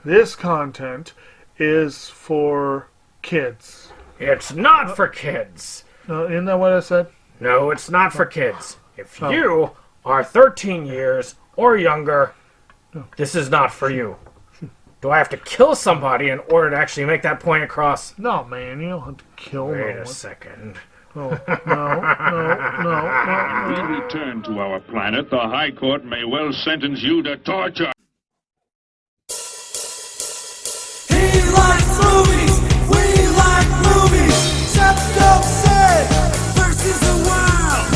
this content is for kids. It's not for kids. Isn't that what I said? No, it's not for kids. If you are 13 years or younger, this is not for you. Do I have to kill somebody in order to actually make that point across? No, man, you don't have to kill no one. Wait a second. Oh, no. When we return to our planet, the High Court may well sentence you to torture. He likes movies, we like movies. SeptumSin versus the world.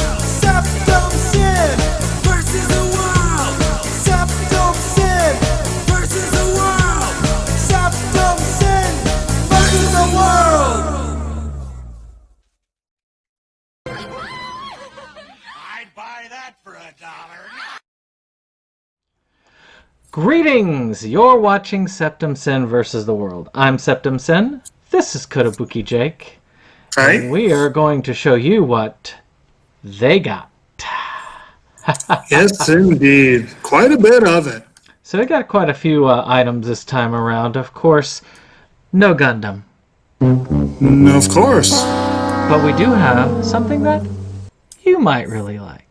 SeptumSin versus the world. SeptumSin versus the world. SeptumSin versus the world. I'd buy that for $1. Greetings! You're watching SeptumSin versus the World. I'm SeptumSin. This is Kotobuki Jake. Hi. And we are going to show you what they got. Yes, indeed. Quite a bit of it. So we got quite a few items this time around. Of course, no Gundam. Of course. But we do have something that you might really like.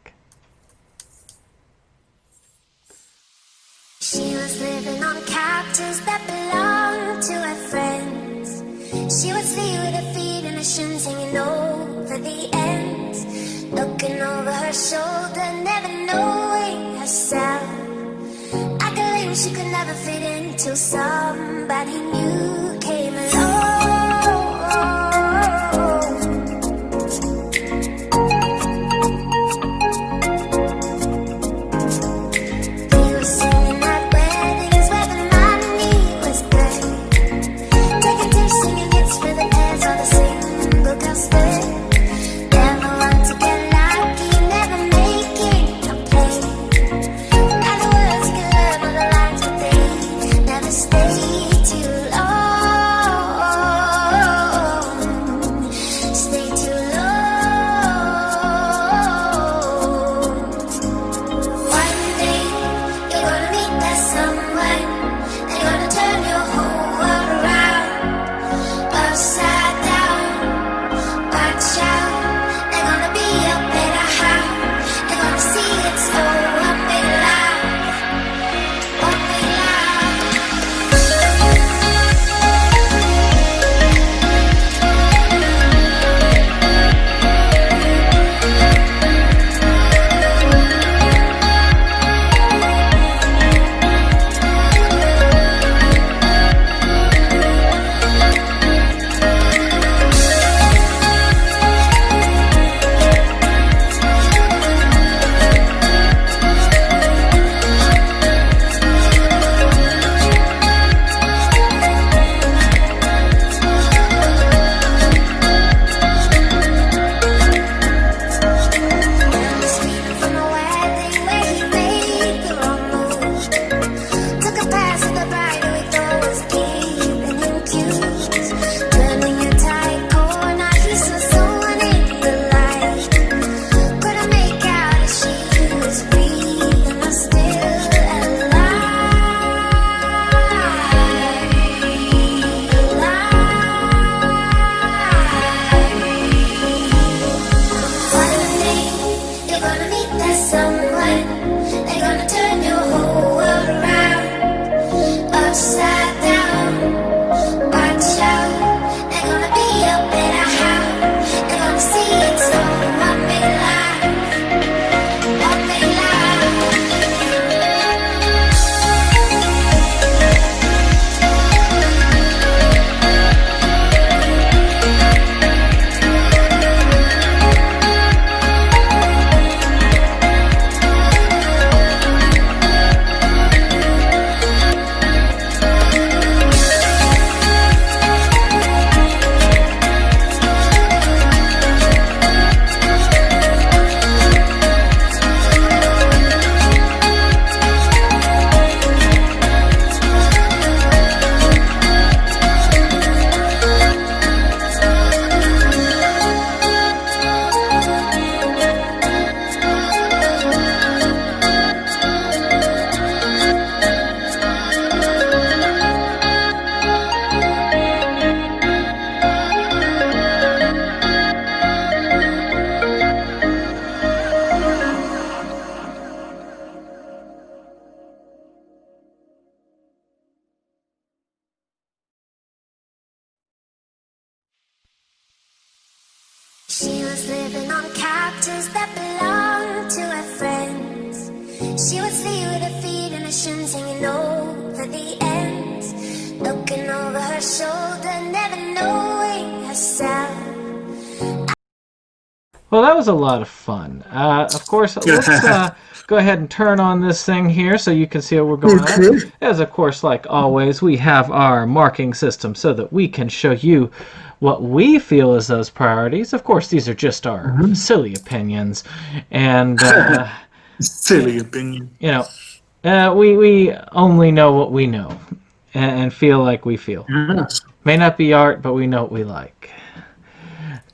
She was living on couches that belonged to her friends. She would sleep with her feet in her shins hanging over the ends, looking over her shoulder, never knowing herself. I believe she could never fit in till somebody new came along. We were singing at weddings where the money was good, taking two singing hits for the pairs on the single girl stood. Never want to get lucky, never making a play. And the words can learn all the lines, but they never stay too long. was living on captors that belonged to her friends. She would sleep with her feet in her shins hanging over the ends, looking over her shoulder, never knowing herself. Well, that was a lot of fun. Of course, let's go ahead and turn on this thing here so you can see what we're going on. As, of course, like always, we have our marking system so that we can show you what we feel is those priorities. Of course, these are just our silly opinions. And, Silly opinion. you know, we only know what we know and feel like we feel. Yes. May not be art, but we know what we like.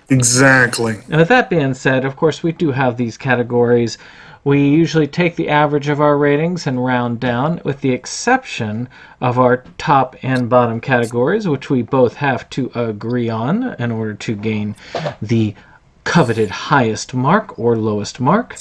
Exactly. And with that being said, of course, we do have these categories. We usually take the average of our ratings and round down, with the exception of our top and bottom categories, which we both have to agree on in order to gain the coveted highest mark or lowest mark.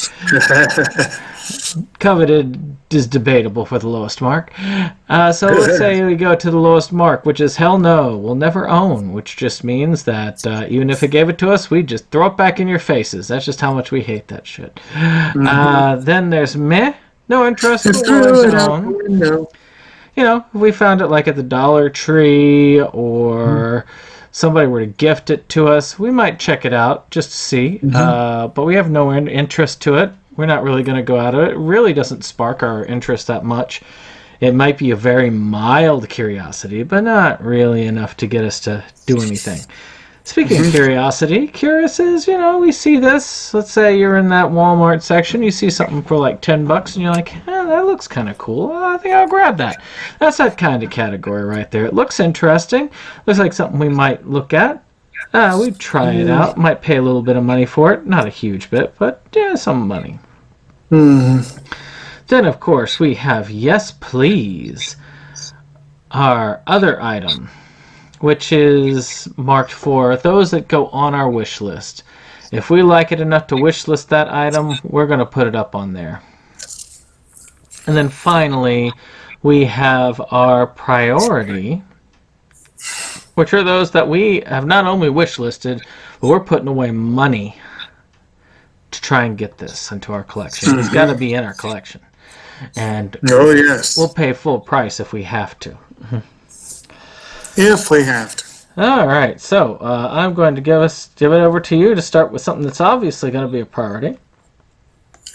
Coveted is debatable for the lowest mark. So let's say we go to the lowest mark, which is hell no, we'll never own, which just means that even if it gave it to us, we'd just throw it back in your faces. That's just how much we hate that shit. Then there's meh, no interest, but willing to own. You know, if we found it like at the Dollar Tree or somebody were to gift it to us, we might check it out just to see. But we have no interest to it. We're not really going to go out of it. It really doesn't spark our interest that much. It might be a very mild curiosity, but not really enough to get us to do anything. Speaking of curiosity, curious is, you know, we see this. Let's say you're in that Walmart section. You see something for like $10, and you're like, that looks kind of cool. I think I'll grab that. That's that kind of category right there. It looks interesting. Looks like something we might look at. We'd try it out. Might pay a little bit of money for it. Not a huge bit, but yeah, some money. Then, of course, we have Yes Please, our other item, which is marked for those that go on our wish list. If we like it enough to wish list that item, we're going to put it up on there. And then finally, we have our priority, which are those that we have not only wish listed, but we're putting away money to try and get this into our collection. It's got to be in our collection. And Oh, yes. we'll pay full price if we have to. If we have to. All right, so I'm going to give it over to you to start with something that's obviously going to be a priority.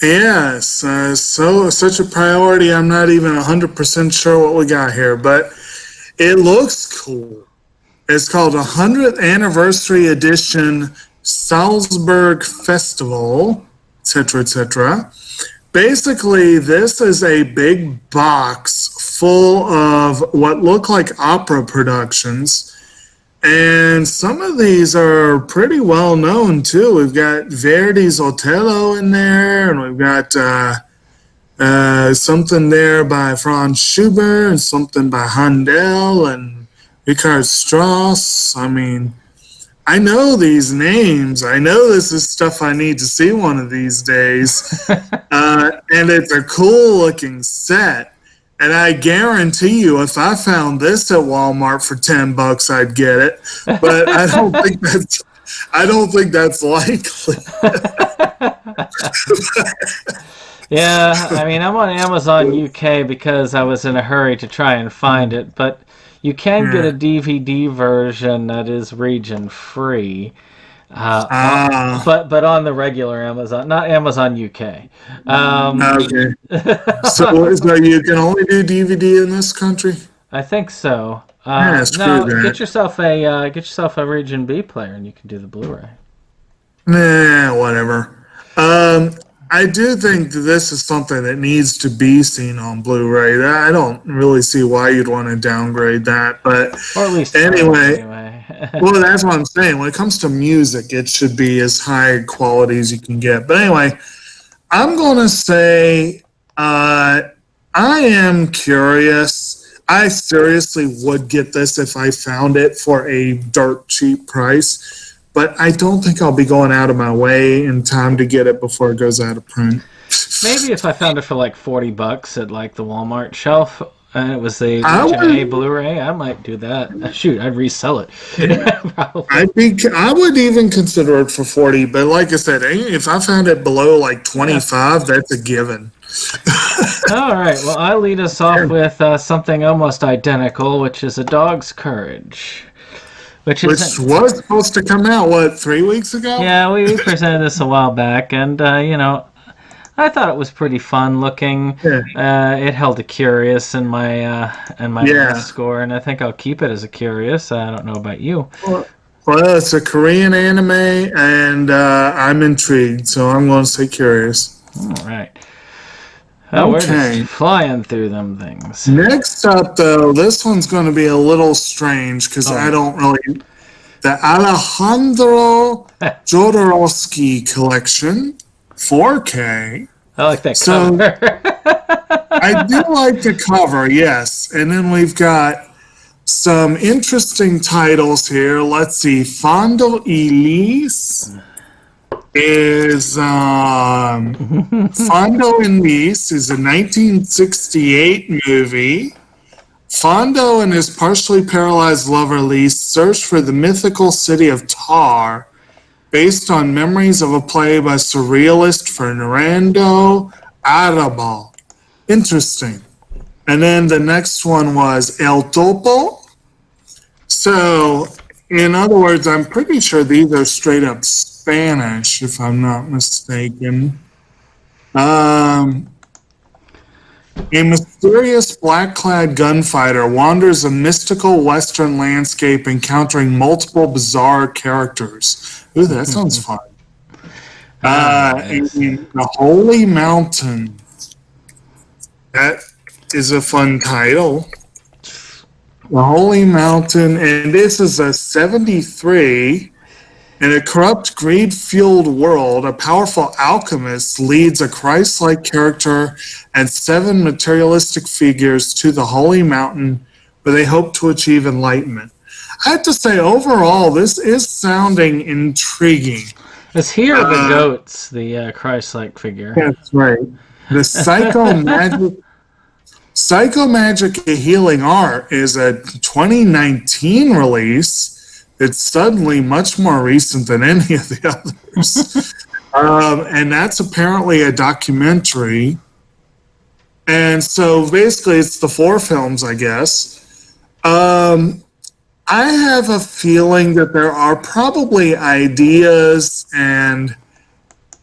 Yes, such a priority, I'm not even 100% sure what we got here, but it looks cool. It's called 100th Anniversary Edition Salzburg Festival, etc., etc. Basically, this is a big box full of what look like opera productions, and some of these are pretty well known too. We've got Verdi's Otello in there, and we've got something there by Franz Schubert, and something by Handel and Richard Strauss. I mean, I know these names. I know this is stuff I need to see one of these days. And it's a cool looking set. And I guarantee you, if I found this at Walmart for $10, I'd get it. But I don't think that's likely. Yeah, I mean, I'm on Amazon UK because I was in a hurry to try and find it, but you can get a DVD version that is region free, but on the regular Amazon, not Amazon UK. Okay. So you can only do DVD in this country? I think so. Screw that. Get yourself a region B player, and you can do the Blu-ray. Nah, whatever. I do think that this is something that needs to be seen on Blu-ray. I don't really see why you'd want to downgrade that, but Or at least anyway. Well, that's what I'm saying. When it comes to music, it should be as high quality as you can get. But anyway, I'm going to say I am curious. I seriously would get this if I found it for a dirt cheap price. But I don't think I'll be going out of my way in time to get it before it goes out of print. Maybe if I found it for like $40 at like the Walmart shelf, and it was the I VGA would- Blu-ray, I might do that. Shoot, I'd resell it. Probably. I would even consider it for 40, but like I said, if I found it below like 25, that's a given. All right, well, I'll lead us off with something almost identical, which is A Dog's Courage. Which Which is was supposed to come out, what, 3 weeks ago? Yeah, we presented this a while back, and I thought it was pretty fun looking. It held a curious in my last score, and I think I'll keep it as a curious. I don't know about you. Well, it's a Korean anime, and I'm intrigued, so I'm going to say curious. All right. Oh, we're Okay. just flying through them things. Next up, though, this one's going to be a little strange because I don't really. The Alejandro Jodorowsky collection, 4K. I like that So- cover. I do like the cover, yes. And then we've got some interesting titles here. Let's see. Fondo Elise is Fondo Elise is a 1968 movie. Fondo and his partially paralyzed lover Elise search for the mythical city of Tar, based on memories of a play by surrealist Fernando Arrabal. Interesting. And then the next one was El Topo. So, in other words, I'm pretty sure these are straight up Spanish, if I'm not mistaken. A mysterious black-clad gunfighter wanders a mystical western landscape encountering multiple bizarre characters. Ooh, that sounds fun. Nice. In the Holy Mountain. That is a fun title. The Holy Mountain, and this is a 73. In a corrupt, greed-fueled world, a powerful alchemist leads a Christ-like character and 7 materialistic figures to the Holy Mountain where they hope to achieve enlightenment. I have to say, overall, this is sounding intriguing. It's here the goats, the Christ-like figure. That's right. The Psychomagic A Healing Art is a 2019 release. It's suddenly much more recent than any of the others. And that's apparently a documentary. And so basically it's the 4 films, I guess. I have a feeling that there are probably ideas and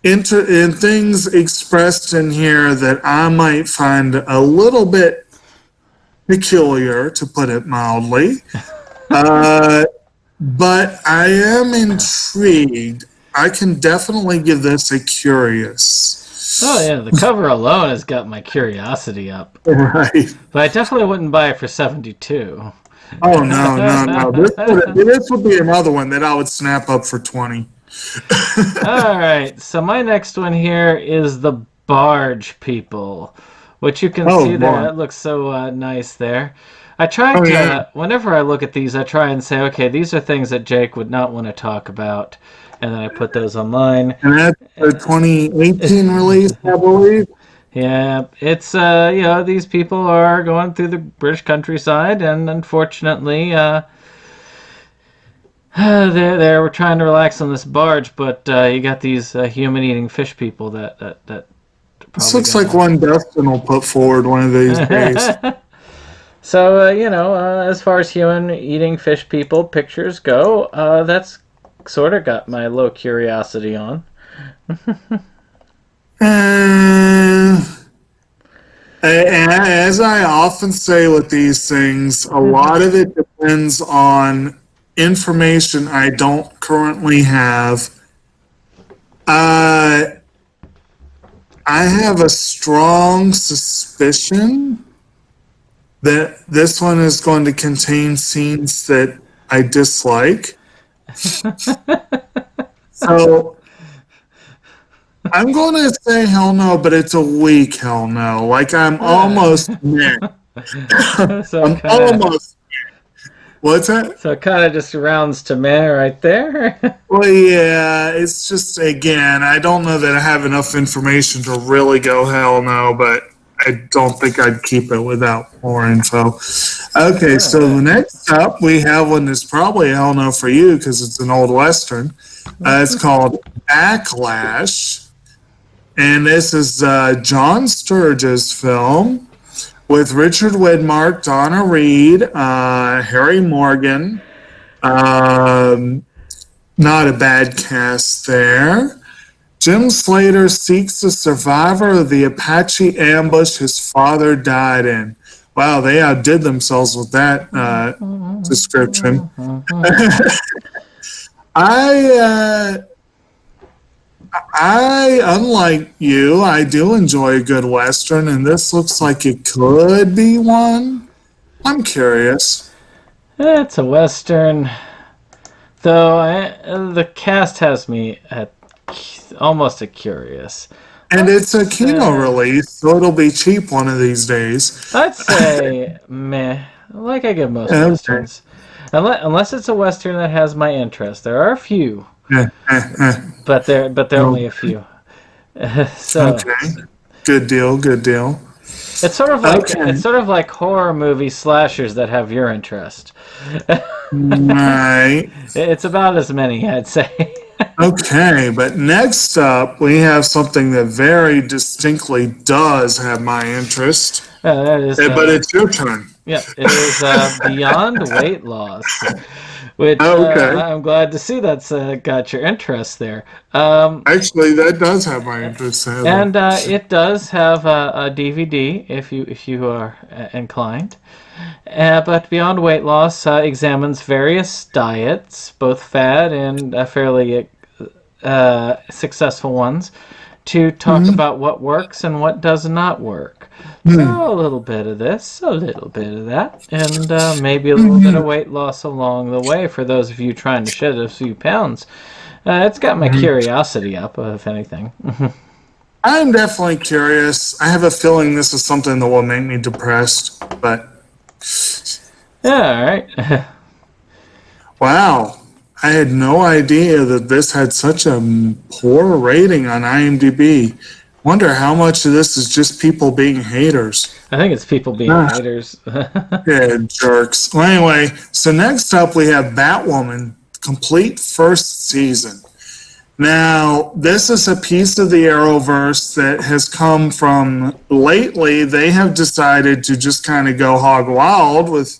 things expressed in here that I might find a little bit peculiar, to put it mildly. But I am intrigued. I can definitely give this a curious. Oh yeah, the cover alone has got my curiosity up. Right. But I definitely wouldn't buy it for 72. Oh, no. This would be another one that I would snap up for 20. All right, so my next one here is the Barge People, which you can see there. boy. That looks so nice there. I try to, yeah. whenever I look at these, I try and say, okay, these are things that Jake would not want to talk about, and then I put those on mine. And that's the 2018 release, I believe. Yeah, it's, these people are going through the British countryside, and unfortunately, they're trying to relax on this barge, but you got these human-eating fish people that This looks like one Dustin will put forward one of these days. So, as far as human-eating fish people pictures go, that's sort of got my low curiosity on. As I often say with these things, a lot of it depends on information I don't currently have. I have a strong suspicion that this one is going to contain scenes that I dislike. So I'm going to say hell no, but it's a weak hell no. Like I'm almost meh. So I'm almost meh. What's that? So it kind of just rounds to meh right there. Well, yeah, it's just, again, I don't know that I have enough information to really go hell no, but I don't think I'd keep it without more info. Okay, so next up we have one that's probably a hell no for you because it's an old Western. It's called Backlash. And this is John Sturges' film with Richard Widmark, Donna Reed, Harry Morgan. Not a bad cast there. Jim Slater seeks a survivor of the Apache ambush his father died in. Wow, they outdid themselves with that description. I, unlike you, I do enjoy a good Western, and this looks like it could be one. I'm curious. It's a Western, though the cast has me at almost a curious. And it's a Kino release, so it'll be cheap one of these days. I'd say meh, like I give most Westerns. Unless it's a Western that has my interest. There are a few. But they're only a few. So okay. Good deal. It's sort of like horror movie slashers that have your interest. Right. It's about as many, I'd say. Okay, but next up we have something that very distinctly does have my interest. That is, but it's your turn. Yeah, it is Beyond Weight Loss. Which I'm glad to see that's got your interest there. Actually, that does have my interest. And it does have a DVD if you are inclined. But Beyond Weight Loss examines various diets, both fad and fairly successful ones, to talk about what works and what does not work. So a little bit of this, a little bit of that, and maybe a little bit of weight loss along the way for those of you trying to shed a few pounds. It's got my curiosity up, if anything. I'm definitely curious. I have a feeling this is something that will make me depressed, but... Yeah, all right. Wow. I had no idea that this had such a poor rating on IMDb. Wonder how much of this is just people being haters. I think it's people being haters. Yeah, jerks. Well, anyway, so next up we have Batwoman, complete first season. Now, this is a piece of the Arrowverse that has come from lately. They have decided to just kind of go hog wild with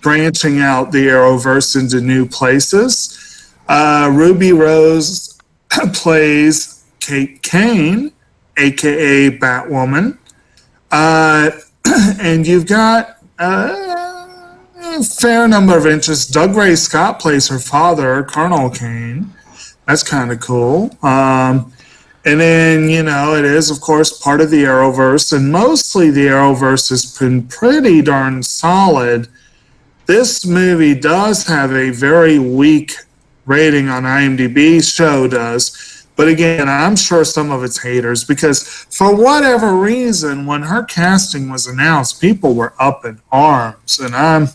branching out the Arrowverse into new places. Ruby Rose plays Kate Kane, a.k.a. Batwoman. And you've got a fair number of interests. Doug Ray Scott plays her father, Colonel Kane. That's kind of cool. And then, it is, of course, part of the Arrowverse. And mostly the Arrowverse has been pretty darn solid. This movie does have a very weak rating on IMDb. Show does. But again, I'm sure some of it's haters because for whatever reason, when her casting was announced, people were up in arms, and I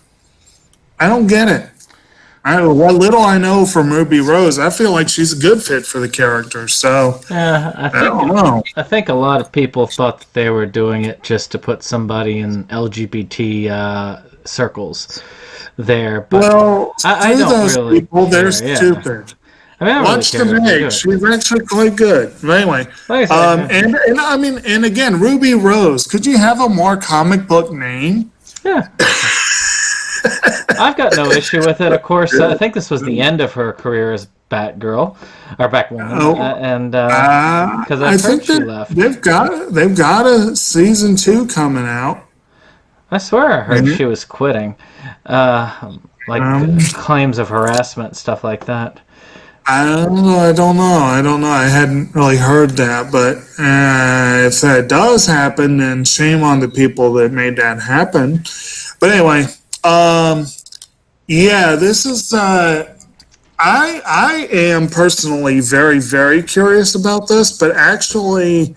don't get it. What little I know from Ruby Rose, I feel like she's a good fit for the character. So I don't know. I think a lot of people thought that they were doing it just to put somebody in LGBT circles there. But I don't those really. People, they're stupid. I mean, Watch the Meg. She's actually quite good. But anyway, and again, Ruby Rose. Could you have a more comic book name? Yeah. I've got no issue with it. Of course, I think this was the end of her career as Batgirl or Batwoman, and because I think she left. They've got a season 2 coming out. I swear I heard she was quitting, claims of harassment, stuff like that. I don't know. I hadn't really heard that, but if that does happen, then shame on the people that made that happen. But anyway, this is. I am personally very, very curious about this, but actually,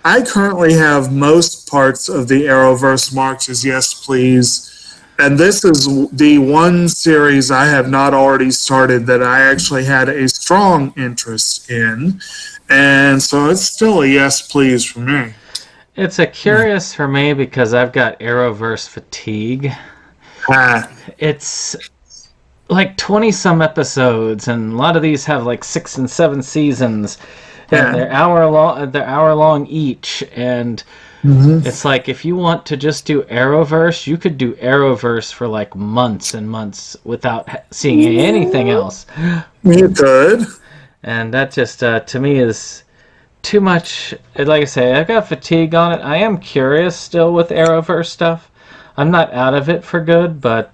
I currently have most parts of the Arrowverse marked as yes, please. And this is the one series I have not already started that I actually had a strong interest in. And so it's still a yes, please for me. It's a curious for me because I've got Arrowverse fatigue. It's like 20-some episodes, and a lot of these have like 6 and 7 seasons, and they're hour long each, and it's like if you want to just do Arrowverse, you could do Arrowverse for like months and months without seeing anything else. You could. And that just, to me, is too much. Like I say, I've got fatigue on it. I am curious still with Arrowverse stuff. I'm not out of it for good, but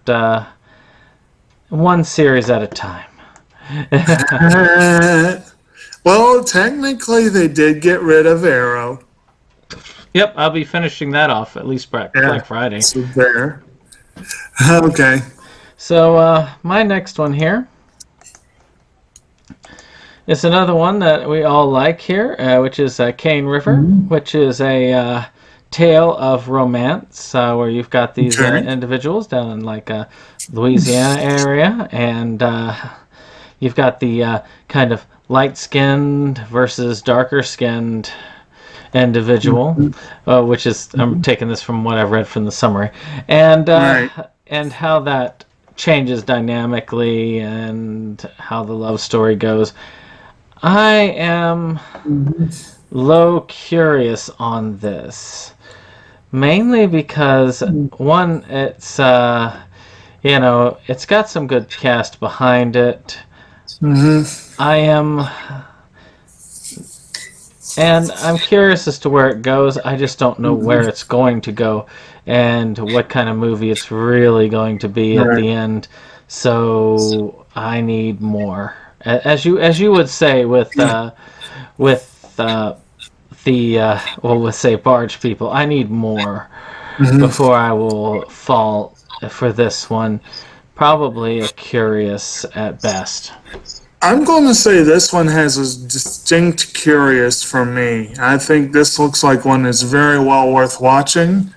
one series at a time. Well, technically, they did get rid of Arrow. Yep, I'll be finishing that off at least Black Friday. So there. Okay. So my next one here is another one that we all like here, which is Cane River, which is a tale of romance where you've got these individuals down in like Louisiana area, and you've got the kind of light-skinned versus darker-skinned individual, which is, I'm taking this from what I've read from the summary, and how that changes dynamically and how the love story goes. I am low curious on this, mainly because one, it's it's got some good cast behind it. I'm curious as to where it goes. I just don't know where it's going to go and what kind of movie it's really going to be at the end. So I need more. As you would say with the let's say barge people, I need more before I will fall for this one. Probably a curious at best. I'm going to say this one has a distinct curious for me. I think this looks like one that's very well worth watching,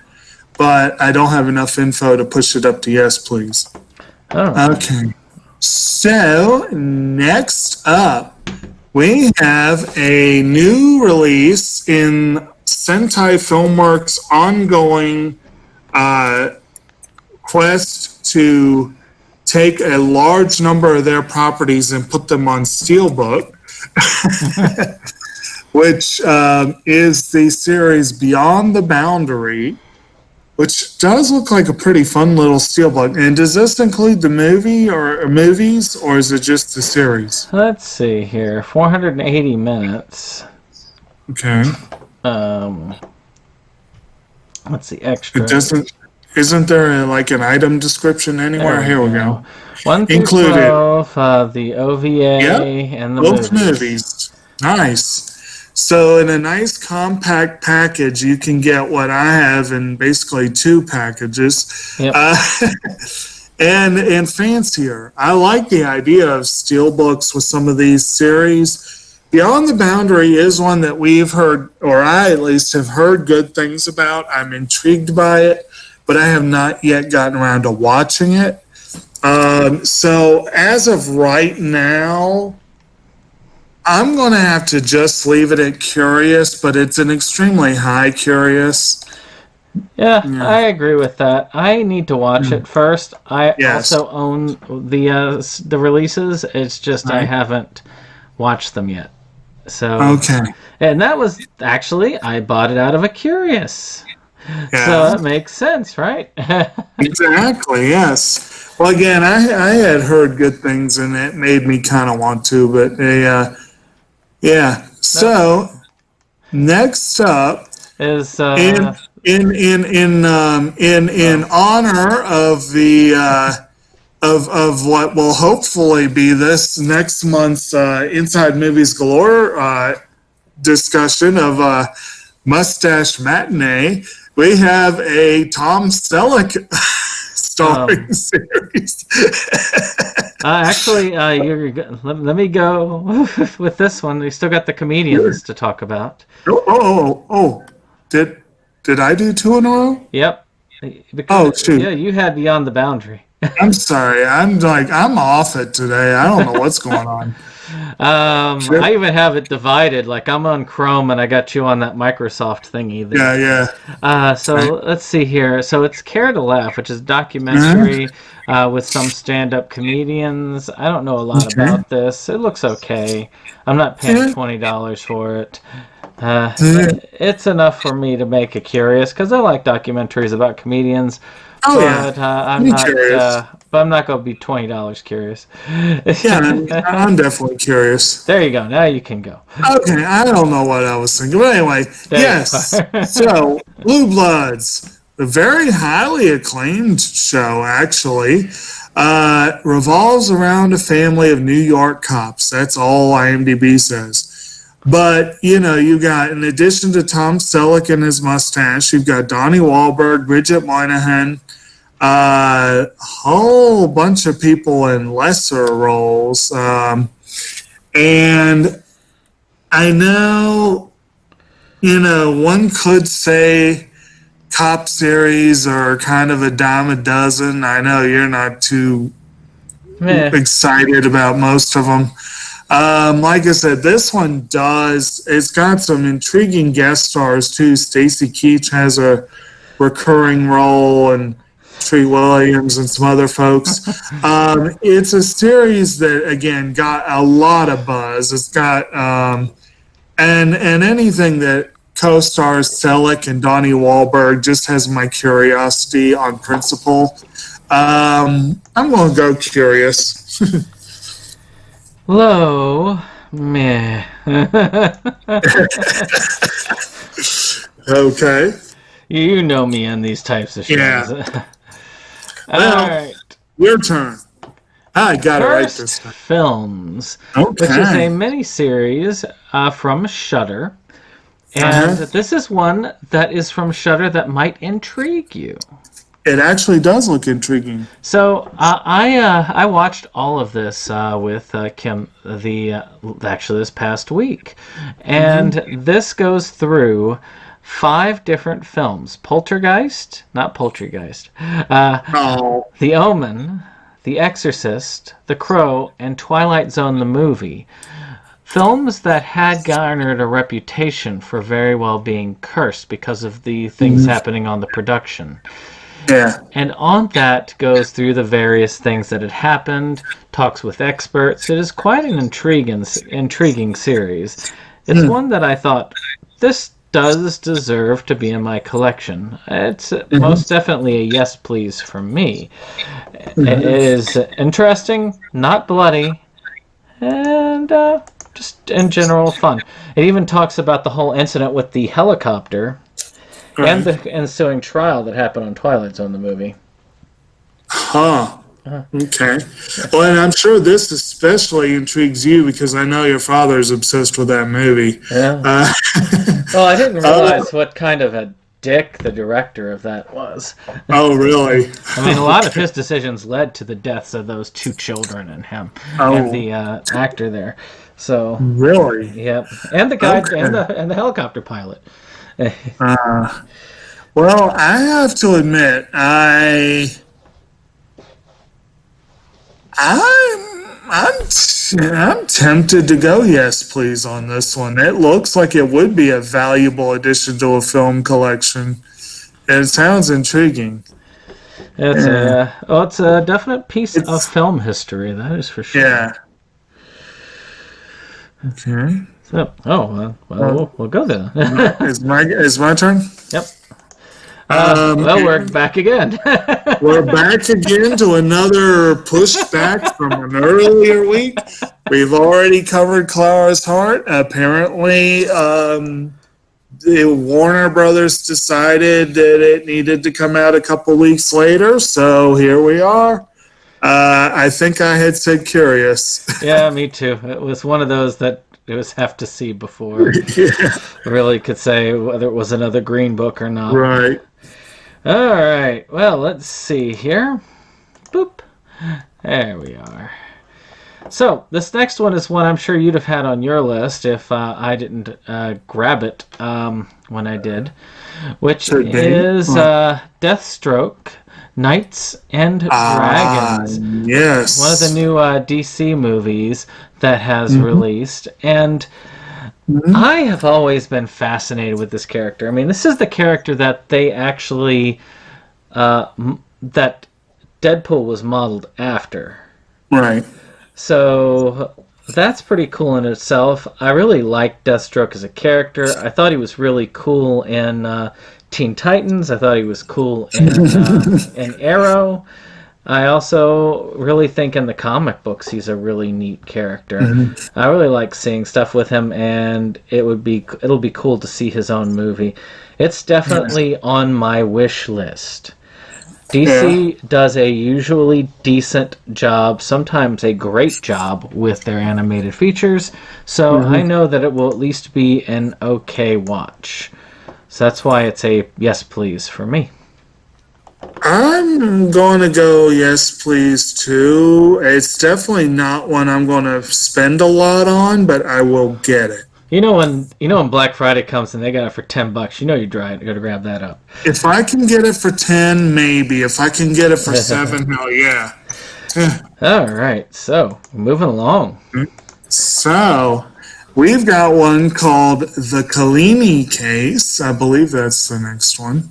but I don't have enough info to push it up to yes, please. Oh. Okay. So, next up, we have a new release in Sentai Filmworks' ongoing quest to take a large number of their properties and put them on Steelbook, which is the series Beyond the Boundary, which does look like a pretty fun little Steelbook. And does this include the movie or movies, or is it just the series? Let's see here. 480 minutes. Okay. Let's see, extra. It doesn't. Isn't there like an item description anywhere? Here we go. 1 through Included. 12, the OVA and the both movies. movies. Nice. So in a nice compact package, you can get what I have in basically 2 packages. Yep. And fancier. I like the idea of steelbooks with some of these series. Beyond the Boundary is one that we've heard, or I at least have heard good things about. I'm intrigued by it, but I have not yet gotten around to watching it. So as of right now, I'm going to have to just leave it at curious, but it's an extremely high curious. Yeah, I agree with that. I need to watch it first. I also own the releases. It's just I haven't watched them yet. So okay. And that was actually, I bought it out of a curious. Yeah. So that makes sense, right? Exactly, yes. Well, again, I had heard good things, and it made me kind of want to, but yeah. So next up is in honor of the of what will hopefully be this next month's Inside Movies Galore discussion of Mustache Matinee, we have a Tom Selleck starring series. Actually, let me go with this one. We still got the comedians to talk about. Did I do 2 in a row? Yep. Because, shoot. Yeah, you had Beyond the Boundary. I'm sorry. I'm off it today. I don't know what's going on. Sure. I even have it divided. Like I'm on Chrome and I got you on that Microsoft thingy there. Yeah. So let's see here. So it's Care to Laugh, which is a documentary with some stand-up comedians. I don't know a lot about this. It looks okay. I'm not paying $20 for it. It's enough for me to make it curious because I like documentaries about comedians. Oh, but yeah. I'm Me not. curious. But I'm not going to be $20 curious. Yeah, I'm definitely curious. There you go. Now you can go. Okay, I don't know what I was thinking. But anyway, There you yes. are. So, Blue Bloods, a very highly acclaimed show, actually, revolves around a family of New York cops. That's all IMDb says. But, you got, in addition to Tom Selleck and his mustache, you've got Donnie Wahlberg, Bridget Moynihan, a whole bunch of people in lesser roles. And I know, one could say cop series are kind of a dime a dozen. I know you're not too excited about most of them. Like I said, this one it's got some intriguing guest stars too. Stacy Keach has a recurring role, and Tree Williams and some other folks. It's a series that, again, got a lot of buzz. It's got, and anything that co-stars Selleck and Donnie Wahlberg just has my curiosity on principle. I'm going to go curious. Low, meh. Okay. You know me on these types of shows. Yeah. All Well, right. Your turn. I got it right this First time. Films, Okay. which is a miniseries from Shudder. And this is one that is from Shudder that might intrigue you. It actually does look intriguing. So I watched all of this with Kim actually this past week, and this goes through 5 different films: not Poltergeist, The Omen, The Exorcist, The Crow, and Twilight Zone the movie. Films that had garnered a reputation for very well being cursed because of the things happening on the production. Yeah. And on that goes through the various things that had happened, talks with experts. It is quite an intriguing series. It's one that I thought, this does deserve to be in my collection. It's most definitely a yes please from me. It is interesting, not bloody, and just in general fun. It even talks about the whole incident with the helicopter and the ensuing trial that happened on Twilight Zone, the movie. Huh. Okay. Well, and I'm sure this especially intrigues you because I know your father is obsessed with that movie. Yeah. Well, I didn't realize what kind of a dick the director of that was. Oh, really? I mean, a lot of his decisions led to the deaths of those 2 children and him and the actor there. So. Really? Yep. And the guy and the helicopter pilot. Well, I have to admit, I'm tempted to go yes, please on this one. It looks like it would be a valuable addition to a film collection. It sounds intriguing. It's a definite piece of film history, that is for sure. Yeah. Okay. So, we'll go there. Is my turn? Yep. Well, we're back again. We're back again to another pushback from an earlier week. We've already covered Claras Heart. Apparently, the Warner Brothers decided that it needed to come out a couple weeks later, so here we are. I think I had said curious. Yeah, me too. It was one of those that it was have to see before really could say whether it was another Green Book or not. Right. All right. Well, let's see here. Boop. There we are. So this next one is one I'm sure you'd have had on your list if I didn't grab it when I did, which is Deathstroke, Knights and Dragons. Yes. One of the new DC movies that has released. And I have always been fascinated with this character. I mean, this is the character that they actually... that Deadpool was modeled after. Right. So that's pretty cool in itself. I really liked Deathstroke as a character. I thought he was really cool in Teen Titans. I thought he was cool in Arrow. I also really think in the comic books he's a really neat character. I really like seeing stuff with him, and it'll be cool to see his own movie. It's definitely on my wish list. DC does a usually decent job, sometimes a great job with their animated features, so I know that it will at least be an okay watch. So that's why it's a yes please for me. I'm going to go yes please too. It's definitely not one I'm going to spend a lot on, but I will get it. You know when Black Friday comes and they got it for $10, you're gonna grab that up. If I can get it for 10, maybe. If I can get it for 7, hell yeah. All right, so moving along. So, we've got one called the Kalini Case. I believe that's the next one.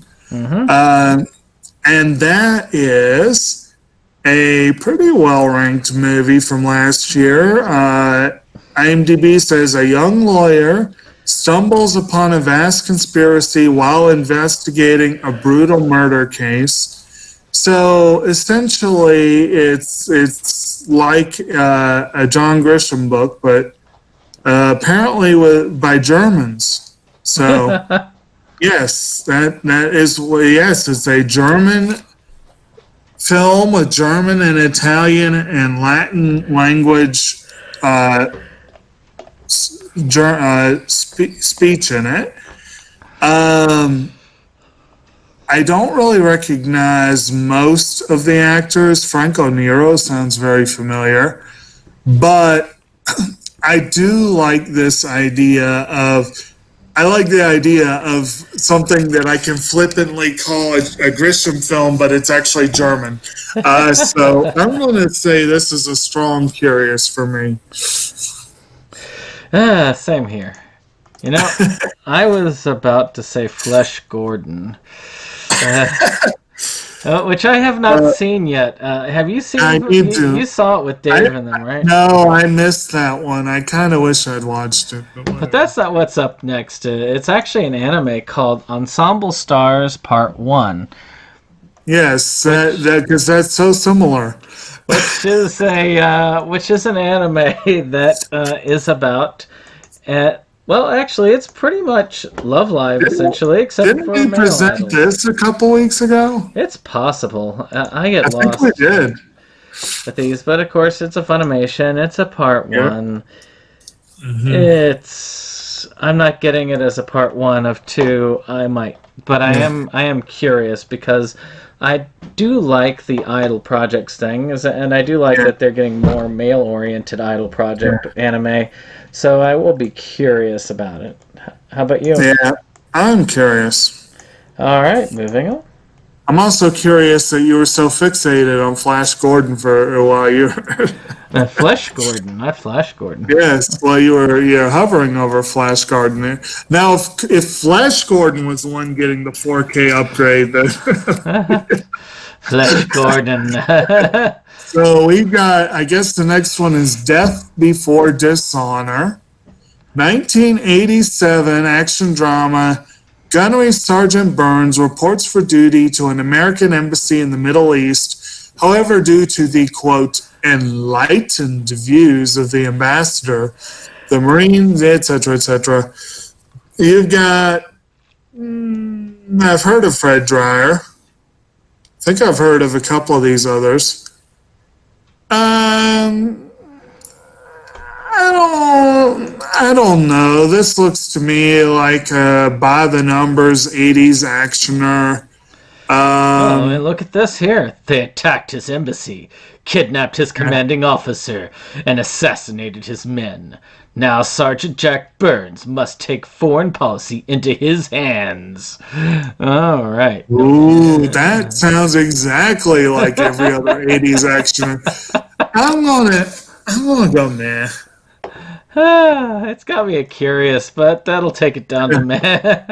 And that is a pretty well-ranked movie from last year. IMDb says a young lawyer stumbles upon a vast conspiracy while investigating a brutal murder case. So essentially, it's like a John Grisham book, but apparently by Germans. So yes, it's a German film with German and Italian and Latin language speech in it. I don't really recognize most of the actors. Franco Nero sounds very familiar, but I do like this idea of. I like the idea of something that I can flippantly call a Grisham film, but it's actually German. So I'm going to say this is a strong curious for me. Same here. You know, I was about to say Flesh Gordon, which I have not seen yet. Have you seen it? You saw it with Dave and them, right? No, I missed that one. I kind of wish I'd watched it. But that's not what's up next. It's actually an anime called Ensemble Stars Part 1. Yes, because that's so similar. Which is an anime that is about well, actually, it's pretty much Love Live, essentially, except didn't for we present this a couple weeks ago? It's possible. I get lost. I think we did. With these, but of course, it's a Funimation. It's a Part 1. I'm not getting it as a Part 1 of 2. I might, but I am curious because I do like the Idol Projects thing, and I do like that they're getting more male-oriented Idol Project anime. So I will be curious about it. How about you? Yeah, I'm curious. All right, moving on. I'm also curious that you were so fixated on Flash Gordon for a while. Flash Gordon, not Flash Gordon. Yes, well, you're hovering over Flash Gordon there. Now, if Flash Gordon was the one getting the 4K upgrade, then Flash Gordon. So we've got, I guess the next one is Death Before Dishonor. 1987 action drama. Gunnery Sergeant Burns reports for duty to an American embassy in the Middle East. However, due to the, quote, enlightened views of the ambassador, the Marines, etc., you've got, I've heard of Fred Dreyer. I think I've heard of a couple of these others. I don't know. This looks to me like a by the numbers 80s actioner. It look at this here. They attacked his embassy, kidnapped his commanding officer, and assassinated his men. Now Sergeant Jack Burns must take foreign policy into his hands. All right. Ooh, that sounds exactly like every other 80s action. I'm gonna go meh. It's got me a curious, but that'll take it down to meh.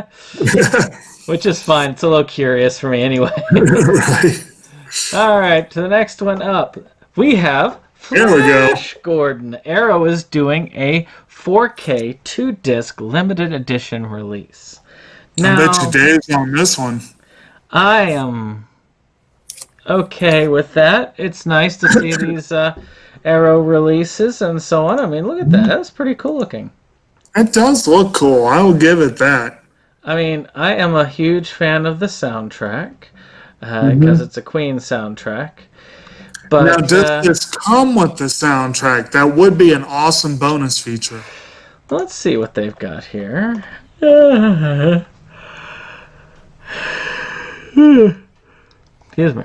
Which is fine. It's a little curious for me anyway. Right. All right, to the next one up. We have There we go. Flash Gordon. Arrow is doing a 4K 2-disc limited edition release. Now, I bet you Dave's on this one. I am okay with that. It's nice to see these Arrow releases and so on. I mean, look at that. That's pretty cool looking. It does look cool. I will give it that. I mean, I am a huge fan of the soundtrack because it's a Queen soundtrack. But Now, does this come with the soundtrack? That would be an awesome bonus feature. let's see what they've got here. Excuse me.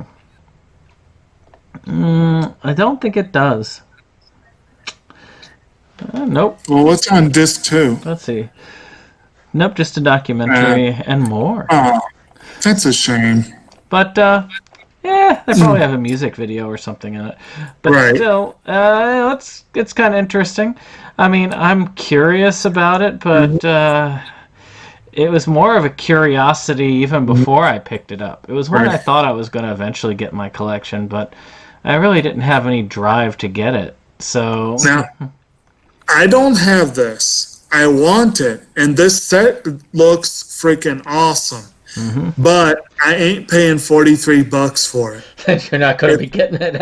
I don't think it does. Nope. Well, what's on disc 2? Let's see. Nope, just a documentary and more. Oh, that's a shame. But, they probably have a music video or something in it. But Right. still, it's kind of interesting. I mean, I'm curious about it, but it was more of a curiosity even before I picked it up. It was one Right. I thought I was going to eventually get in my collection, but I really didn't have any drive to get it. So, Now, I don't have this. I want it, and this set looks freaking awesome. But I ain't paying $43 for it. you're not going to be getting it.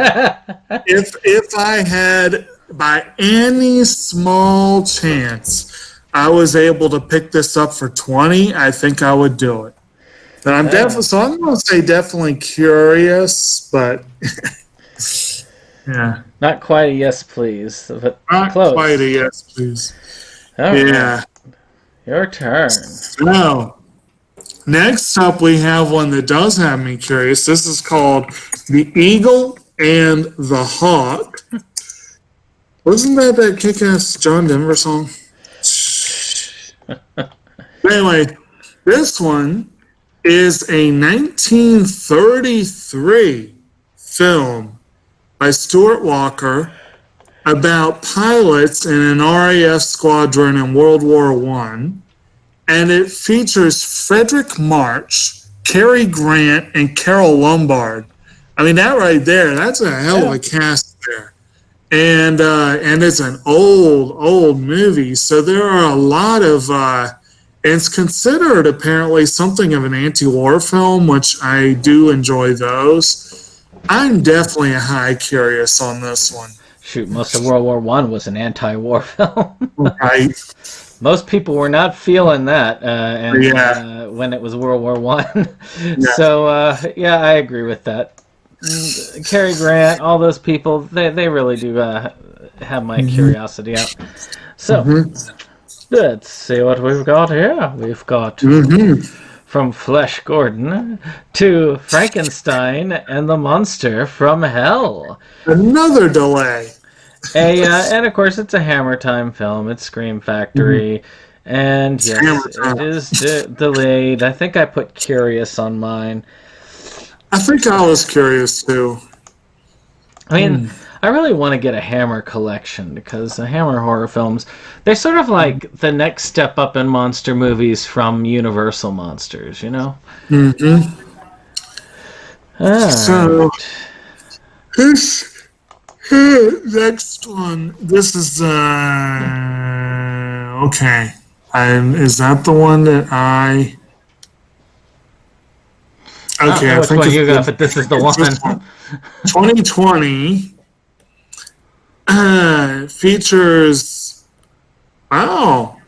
If I had, by any small chance, I was able to pick this up for 20, I think I would do it. But I'm I'm going to say definitely curious, but yeah, Not quite a yes, please, but not close. quite a yes, please. All right, Yeah. your turn. So, next up, we have one that does have me curious. This is called The Eagle and the Hawk. Wasn't that kick-ass John Denver song? Anyway, this one is a 1933 film by Stuart Walker about pilots in an RAF squadron in World War I. And it features Frederick March, Cary Grant, and Carol Lombard. I mean, that right there, that's a hell of a cast there. And it's an old movie. So there are a lot of, and it's considered apparently something of an anti-war film, which I do enjoy those. I'm definitely a high curious on this one. Shoot, most of World War I was an anti-war film. Right. Most people were not feeling that when it was World War I. So, I agree with that. Cary Grant, all those people, they really do have my curiosity out. So, let's see what we've got here. We've got from Flash Gordon to Frankenstein and the Monster from Hell. Another delay. And of course, it's a Hammer Time film. It's Scream Factory. And yes, it is delayed. I think I put curious on mine. I think I was curious too. I mean, I really want to get a Hammer collection because the Hammer horror films, they're sort of like the next step up in monster movies from Universal Monsters, you know? So, this next one, this is, okay. Is that the one that I... Okay, I which think one you got, but this is the one. 2020 features, wow,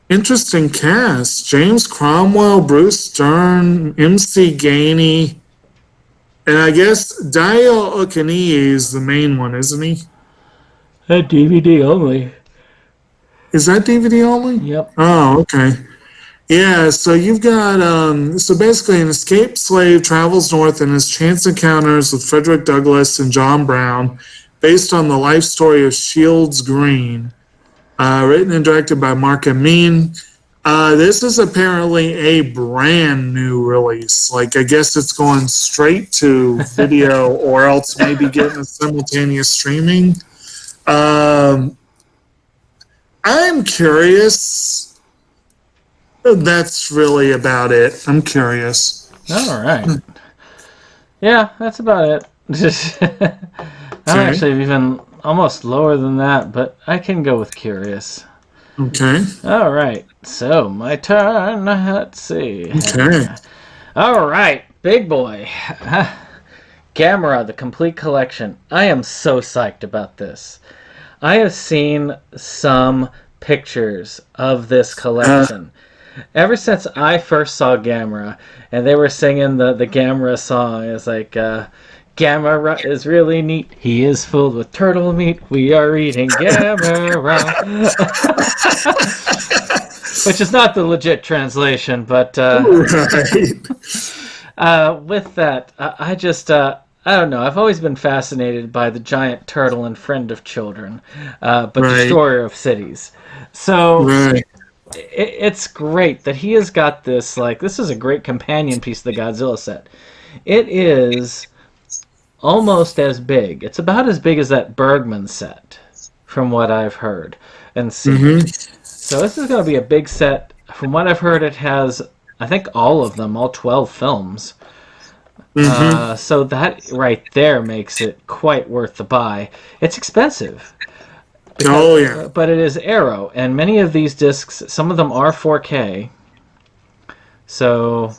interesting cast. James Cromwell, Bruce Stern, MC Gainey, and I guess Dio Okaniyi is the main one, isn't he? DVD only. Is that DVD only? Yep. Oh, okay. Yeah, so you've got, so basically an escaped slave travels north and has chance encounters with Frederick Douglass and John Brown, based on the life story of Shields Green, written and directed by Mark Amin. This is apparently a brand new release. Like, I guess it's going straight to video or else maybe getting a simultaneous streaming. I'm curious. That's really about it. I'm curious. All right. Yeah, that's about it. I'm actually even almost lower than that, but I can go with curious. Okay. All right. So, my turn. Let's see. Okay. All right. Big boy. Gamera, the complete collection. I am so psyched about this. I have seen some pictures of this collection. Ever since I first saw Gamera, and they were singing the Gamera song, it's like, Gamera is really neat. He is filled with turtle meat. We are eating Gamera. Which is not the legit translation, but with that, I just, I don't know. I've always been fascinated by the giant turtle and friend of children, but destroyer of cities. So it's great that he has got this. Like, this is a great companion piece to the Godzilla set. It is almost as big. It's about as big as that Bergman set, from what I've heard and seen. So this is going to be a big set. From what I've heard, it has, I think, all of them, all 12 films. So that right there makes it quite worth the buy. It's expensive. But it is Arrow, and many of these discs, some of them are 4K. So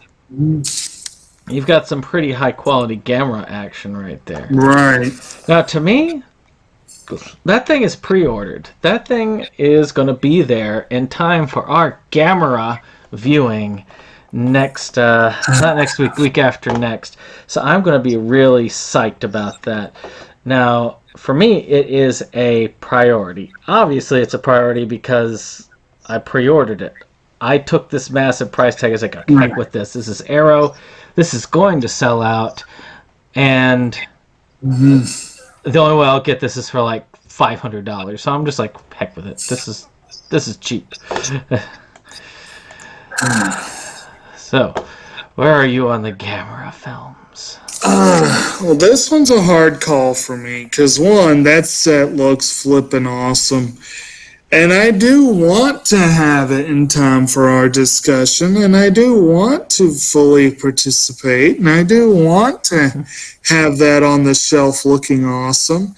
you've got some pretty high quality Gamera action right there. Right. Now, to me, that thing is pre-ordered. That thing is going to be there in time for our Gamera viewing next, not next week, week after next. So I'm going to be really psyched about that. Now, for me, it is a priority. Obviously, it's a priority because I pre-ordered it. I took this massive price tag. I was like, heck with this. This is Arrow. This is going to sell out. And the only way I'll get this is for like $500. So I'm just like, heck with it. This is cheap. So, where are you on the Gamera films? Well, this one's a hard call for me because, one, that set looks flippin' awesome. And I do want to have it in time for our discussion, and I do want to fully participate, and I do want to have that on the shelf looking awesome.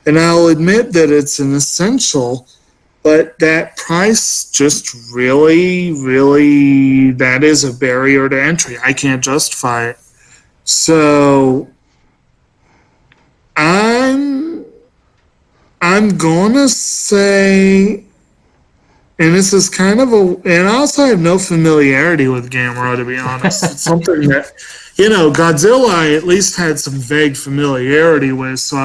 And I'll admit that it's an essential, but that price just really, that is a barrier to entry. I can't justify it. So I'm gonna say, and this is kind of and I also have no familiarity with Gamera, to be honest. It's something that, Godzilla I at least had some vague familiarity with, so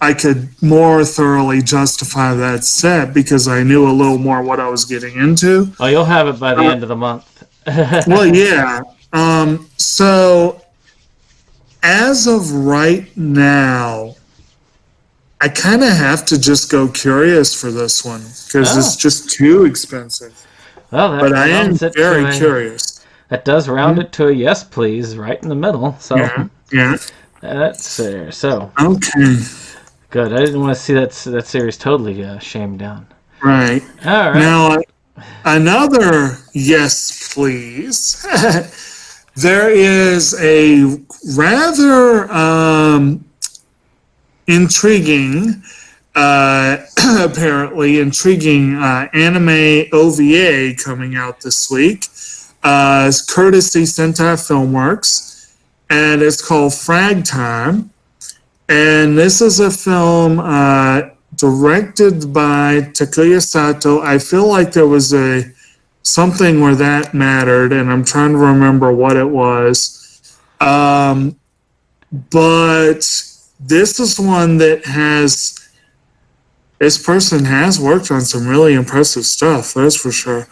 I could more thoroughly justify that set because I knew a little more what I was getting into. Oh, you'll have it by the end of the month. Well, yeah. So as of right now, I kind of have to just go curious for this one because it's just too expensive. Well, but I am very curious. That does round it to a yes, please, right in the middle. So yeah. That's fair. So okay, good. I didn't want to see that series totally shamed down. Right. All right. Now another yes, please. There is a rather intriguing, apparently intriguing anime OVA coming out this week. Courtesy Sentai Filmworks, and it's called Frag Time. And this is a film directed by Takuya Sato. I feel like there was something where that mattered, and I'm trying to remember what it was. But this is one that this person has worked on some really impressive stuff, that's for sure.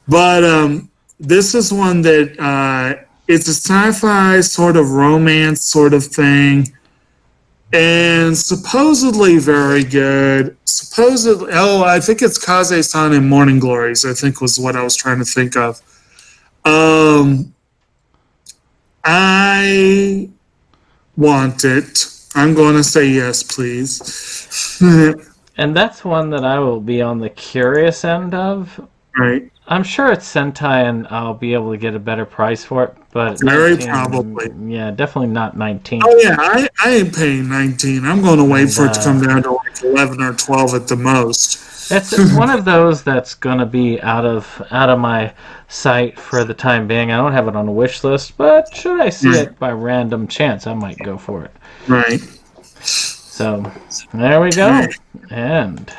But this is one that it's a sci-fi sort of romance sort of thing, and supposedly very good. Supposedly, I think it's Kaze-san in Morning Glories, I think was what I was trying to think of. I want it. I'm going to say yes, please. And that's one that I will be on the curious end of. Right. I'm sure it's Sentai and I'll be able to get a better price for it, but Very probably. Yeah, definitely not 19. Oh yeah, I ain't paying 19. I'm going to wait for it to come down to like 11 or 12 at the most. It's one of those that's going to be out of my sight for the time being. I don't have it on a wish list, but should I see it by random chance, I might go for it. Right. So there we go. And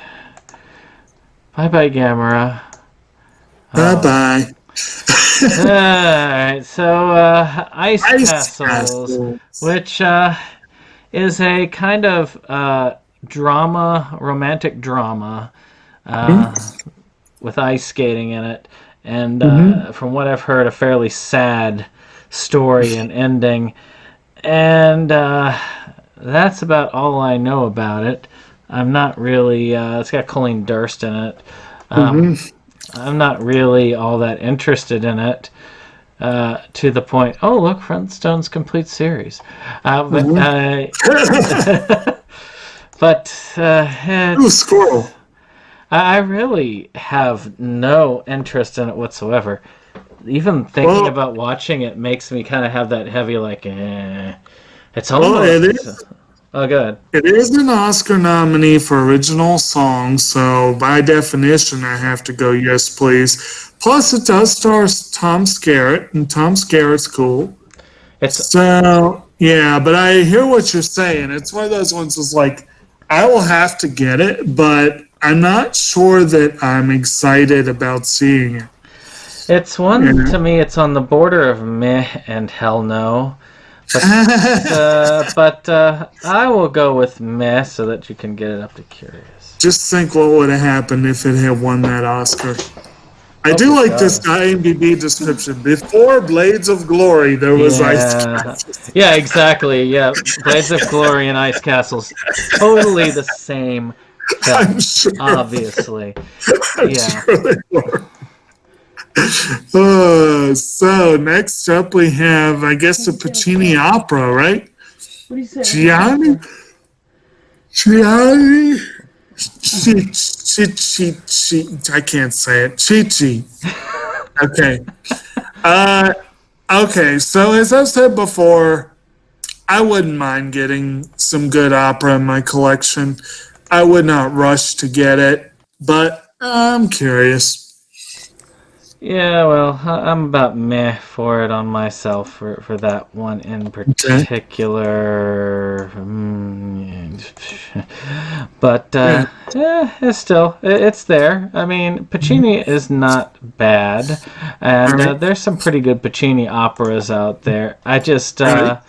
bye-bye, Gamera. Bye-bye. Alright, so Ice Castles, which is a kind of romantic drama with ice skating in it. And from what I've heard, a fairly sad story and ending. And that's about all I know about it. I'm not really... it's got Colleen Durst in it. I'm not really all that interested in it, to the point. Oh, look, Flintstones complete series. But Squirrel. I really have no interest in it whatsoever. Even thinking about watching it makes me kind of have that heavy, like, It's almost... it is. Oh, good. It is an Oscar nominee for original song, so by definition, I have to go yes, please. Plus, it does star Tom Skerritt, and Tom Skerritt's cool. So, yeah, but I hear what you're saying. It's one of those ones that's like, I will have to get it, but I'm not sure that I'm excited about seeing it. It's one, to me, it's on the border of meh and hell no. But I will go with meh so that you can get it up to curious. Just think what would have happened if it had won that Oscar. I do like this IMDb description. Before Blades of Glory, there was Ice Castles. Yeah, exactly. Yeah, Blades of Glory and Ice Castles. Totally the same film, I'm sure. Obviously. I'm sure they were. So next up we have, I guess, a Puccini opera, right? What do you say? Gianni, I can't say it. Chichi. Okay. Okay. So as I've said before, I wouldn't mind getting some good opera in my collection. I would not rush to get it, but I'm curious. Yeah, well, I'm about meh for it on myself for that one in particular. But it's there. I mean, Puccini is not bad, and there's some pretty good Puccini operas out there. I just, I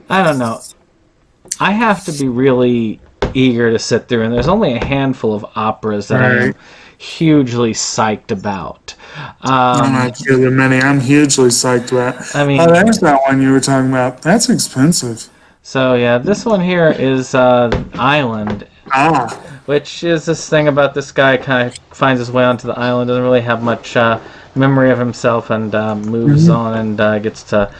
don't know. I have to be really eager to sit through, and there's only a handful of operas that I am hugely psyched about. I'm not sure there are many. I'm hugely psyched about. I mean, there's that one you were talking about. That's expensive. So yeah, this one here is Island, which is this thing about this guy kind of finds his way onto the island, doesn't really have much memory of himself, and moves on and gets to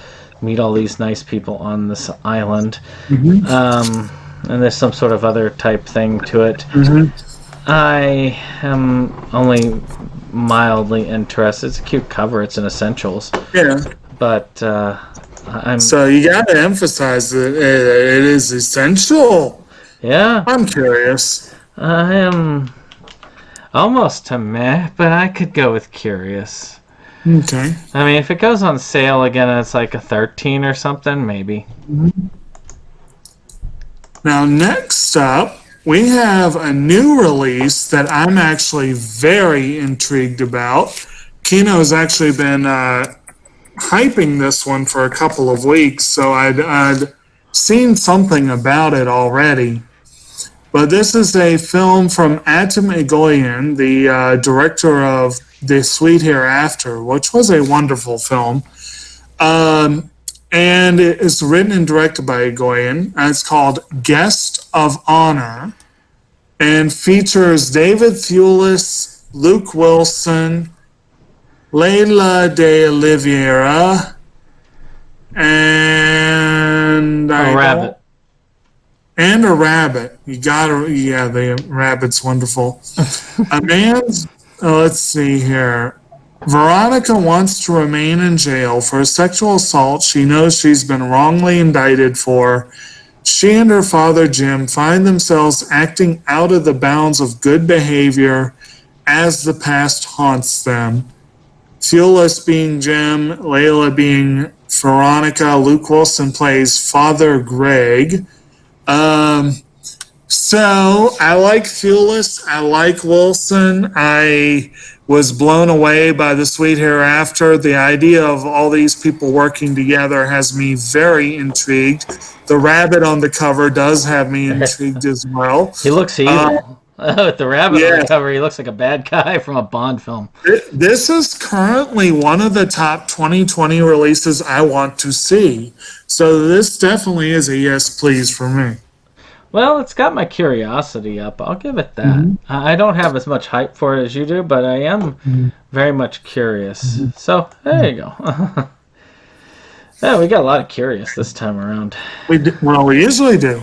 meet all these nice people on this island. And there's some sort of other type thing to it. I am only mildly interested. It's a cute cover. It's in Essentials. Yeah. But I'm... So you got to emphasize that it is essential. Yeah. I'm curious. I am almost to meh, but I could go with curious. Okay. I mean, if it goes on sale again and it's like a 13 or something, maybe. Now, next up, we have a new release that I'm actually very intrigued about. Kino's actually been hyping this one for a couple of weeks, so I'd seen something about it already. But this is a film from Atom Egoyan, the director of The Sweet Hereafter, which was a wonderful film. And it is written and directed by Egoyan. And it's called Guest of Honor and features David Thewlis, Luke Wilson, Leila de Oliveira, and A rabbit. And a rabbit. You gotta, yeah, the rabbit's wonderful. A man's, let's see here. Veronica wants to remain in jail for a sexual assault she knows she's been wrongly indicted for. She and her father, Jim, find themselves acting out of the bounds of good behavior as the past haunts them. Thewlis being Jim, Layla being Veronica. Luke Wilson plays Father Greg. So I like Thewlis. I like Wilson. I was blown away by The Sweet Hereafter. The idea of all these people working together has me very intrigued. The rabbit on the cover does have me intrigued as well. He looks evil. With the rabbit on the cover, he looks like a bad guy from a Bond film. This is currently one of the top 2020 releases I want to see. So this definitely is a yes, please for me. Well, it's got my curiosity up. I'll give it that. I don't have as much hype for it as you do, but I am very much curious. So, there you go. Yeah, we got a lot of curious this time around. We usually do.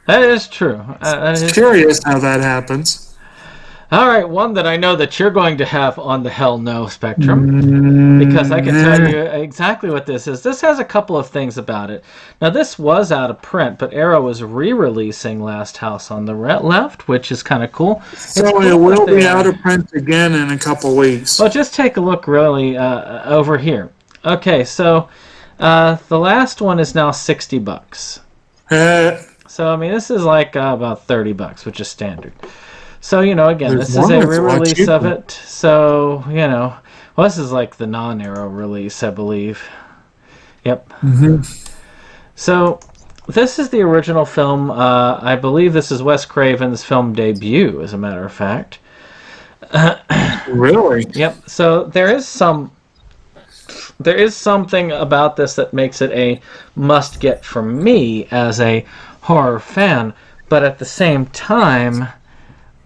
That is true. It's curious how that happens. All right, one that I know that you're going to have on the Hell No spectrum, because I can tell you exactly what this is. This has a couple of things about it. Now, this was out of print, but Arrow was re-releasing Last House on the Left, which is kind of cool. So cool, it will be out of print again in a couple weeks. Well, just take a look really over here. Okay, so the last one is now $60. So, I mean, this is like about $30, which is standard. So, again, this is a re-release of it. So, well, this is like the non-Arrow release, I believe. Yep. Mm-hmm. So, this is the original film. I believe this is Wes Craven's film debut, as a matter of fact. Really? Yep. So, there is something about this that makes it a must-get for me as a horror fan. But at the same time,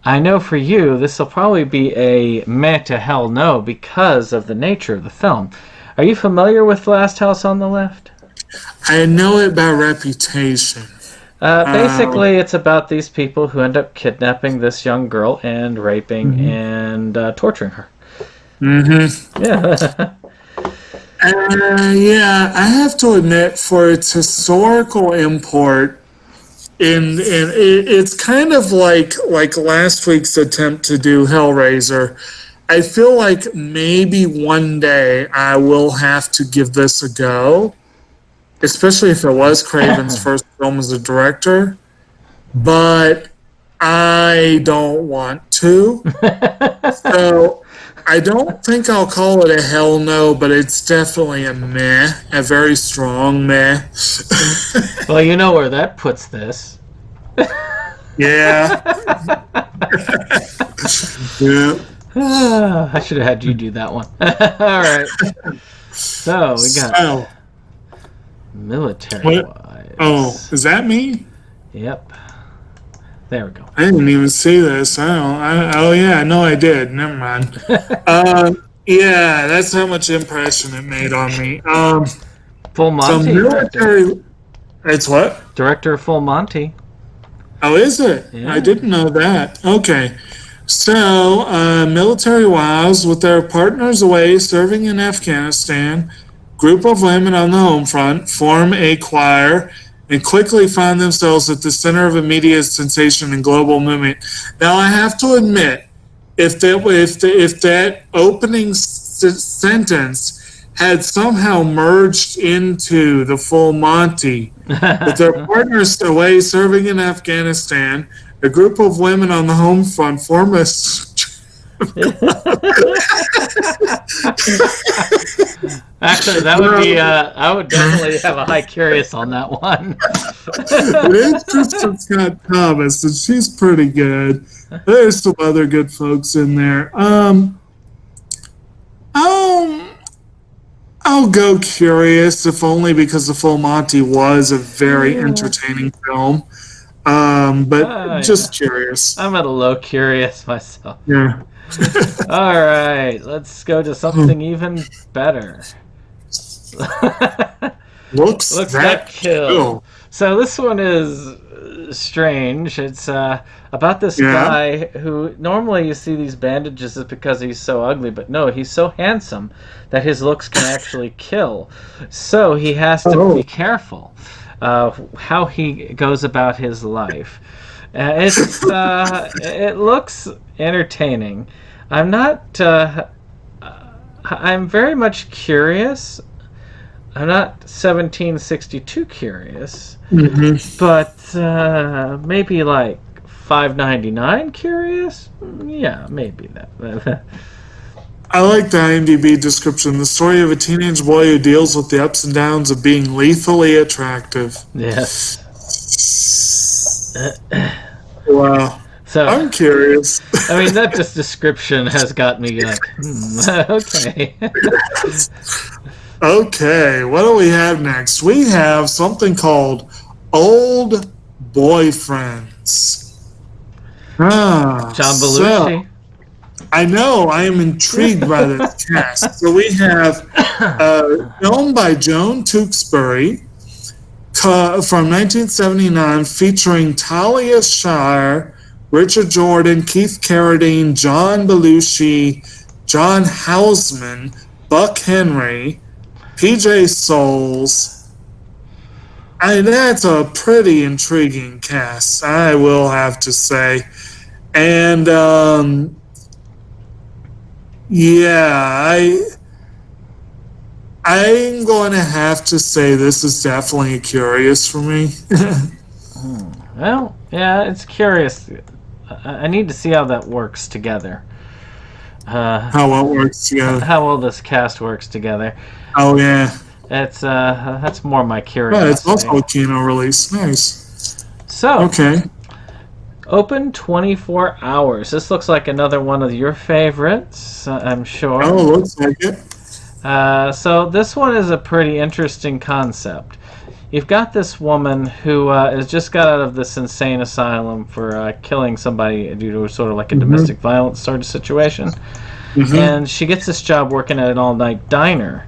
I know for you, this will probably be a meh to hell no because of the nature of the film. Are you familiar with Last House on the Left? I know it by reputation. Basically, it's about these people who end up kidnapping this young girl and raping and torturing her. Mm-hmm. Yeah. Yeah, I have to admit, for its historical import, it's kind of like last week's attempt to do Hellraiser. I feel like maybe one day I will have to give this a go, especially if it was Craven's first film as a director. But I don't want to. So I don't think I'll call it a hell no, but it's definitely a meh, a very strong meh. Well, you know where that puts this. Yeah. Yeah. I should have had you do that one. All right. So we got military-wise. Oh, is that me? Yep. There we go. I didn't even see this. Oh yeah, no, I did. Never mind. Yeah, that's how much impression it made on me. Full Monty. So military. It's what? Director Full Monty. Oh, is it? Yeah. I didn't know that. Okay. So, military wives with their partners away serving in Afghanistan, group of women on the home front form a choir and quickly find themselves at the center of immediate sensation and global movement. Now, I have to admit, if that opening sentence had somehow merged into the Full Monty, with their partners away serving in Afghanistan, a group of women on the home front form a Actually, that would be. I would definitely have a high curious on that one. It is Kristen Scott Thomas, and she's pretty good. There's some other good folks in there. I'll go curious, if only because The Full Monty was a very entertaining film. But just curious. I'm at a low curious myself. Yeah. All right, let's go to something even better. Looks that kill. So this one is strange. It's about this guy who normally you see these bandages is because he's so ugly, but no, he's so handsome that his looks can actually kill. So he has to be careful how he goes about his life. It looks entertaining. I'm not. I'm very much curious. I'm not 1762 curious, but maybe like 599 curious. Yeah, maybe that. I like the IMDb description. The story of a teenage boy who deals with the ups and downs of being lethally attractive. Yes. Wow. So I'm curious. I mean, that just description has got me like, okay. Okay, what do we have next? We have something called Old Boyfriends. John Belushi. So, I know, I am intrigued by this cast. So we have a film by Joan Tewksbury from 1979 featuring Talia Shire, Richard Jordan, Keith Carradine, John Belushi, John Houseman, Buck Henry, PJ Souls. That's a pretty intriguing cast, I will have to say. And I'm going to have to say this is definitely a curious for me. Well, yeah, it's curious. I need to see how that works together. How it works together. How well this cast works together. Oh yeah. That's more my curiosity. Oh, it's also a Kino release. Nice. So okay. Open 24 hours. This looks like another one of your favorites, I'm sure. Oh, looks like it. So this one is a pretty interesting concept. You've got this woman who has just got out of this insane asylum for killing somebody due to sort of like a domestic violence sort of situation. And she gets this job working at an all-night diner.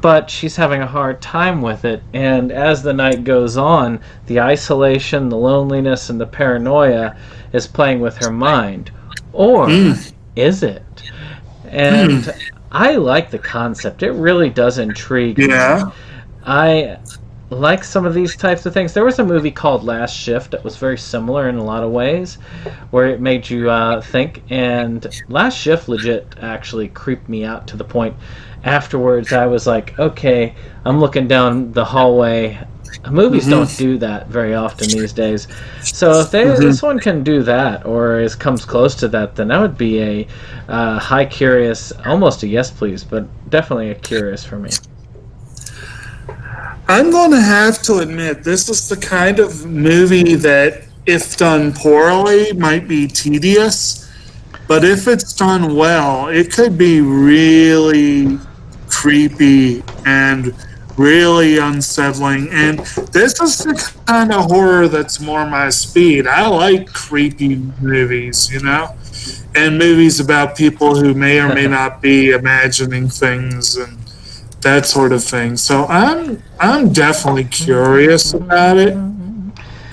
But she's having a hard time with it, and as the night goes on, the isolation, the loneliness, and the paranoia is playing with her mind. Or is it? And I like the concept. It really does intrigue me. I like some of these types of things. There was a movie called Last Shift that was very similar in a lot of ways, where it made you think, and Last Shift legit actually creeped me out to the point afterwards I was like, okay, I'm looking down the hallway. Movies don't do that very often these days. So if this one can do that, or comes close to that, then that would be a high curious, almost a yes please, but definitely a curious for me. I'm going to have to admit, this is the kind of movie that, if done poorly, might be tedious. But if it's done well, it could be really creepy and really unsettling. And this is the kind of horror that's more my speed. I like creepy movies, you know? And movies about people who may or may not be imagining things and that sort of thing. So I'm definitely curious about it,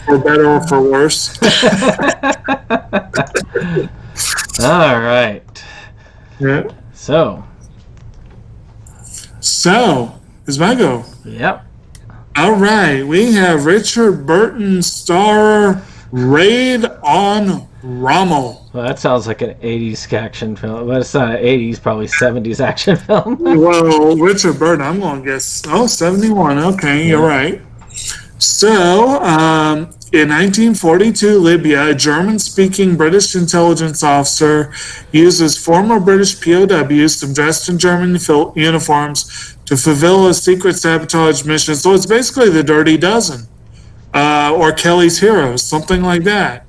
for better or for worse. All right. Yeah. So, is my go? Yep. All right, we have Richard Burton star Raid on Rommel. Well, that sounds like an 80s action film. But it's not an 80s, probably 70s action film. Well, Richard Burton, I'm going to guess, 71. Okay, you're right. So, in 1942, Libya, a German-speaking British intelligence officer uses former British POWs dressed in German uniforms to fulfill a secret sabotage mission. So it's basically the Dirty Dozen, or Kelly's Heroes, something like that.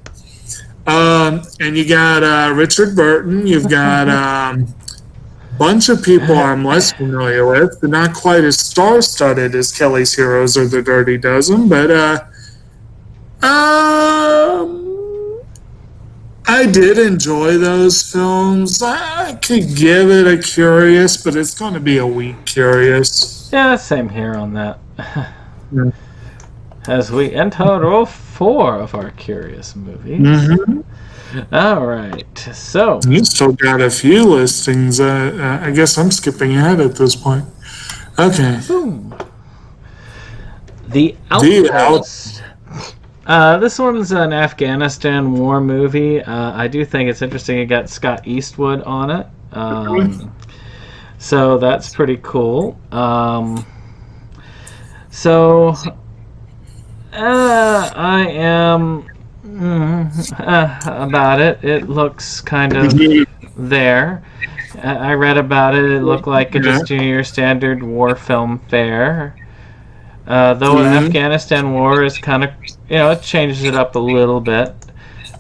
And you got Richard Burton. You've got a bunch of people I'm less familiar with, but not quite as star-studded as Kelly's Heroes or the Dirty Dozen, but I did enjoy those films. I could give it a curious, but it's going to be a weak curious. Yeah, same here on that. Yeah. As we enter row 4 of our curious movies. Mm-hmm. All right, so You still got a few listings. I guess I'm skipping ahead at this point. Okay. boom. The The Outpost. This one's an Afghanistan war movie. I do think it's interesting. It got Scott Eastwood on it, so that's pretty cool. I am about it. It looks kind of there. I read about it. It looked like just your standard war film fare. Though the Afghanistan war is kind of, it changes it up a little bit.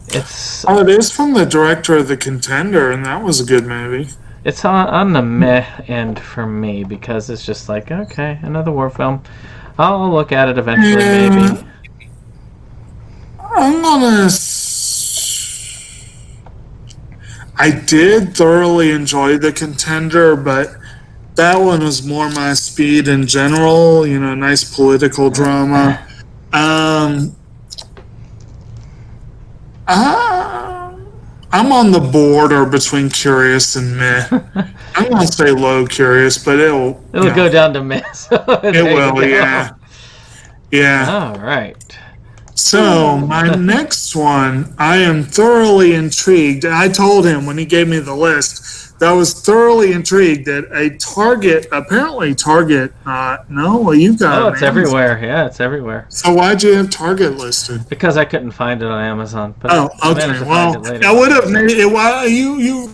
It is from the director of The Contender, and that was a good movie. It's on the meh end for me because it's just like, okay, another war film. I'll look at it eventually, maybe. I did thoroughly enjoy The Contender, but that one was more my speed in general. Nice political drama. I'm on the border between curious and meh. I'm gonna say low curious, but it'll go down to meh. It will, yeah. All right. So, my next one, I am thoroughly intrigued. I told him when he gave me the list that I was thoroughly intrigued that apparently Target, you've got Oh, it's everywhere. Yeah, it's everywhere. So, why'd you have Target listed? Because I couldn't find it on Amazon. But Oh, okay. Well, I would have made it. Well, you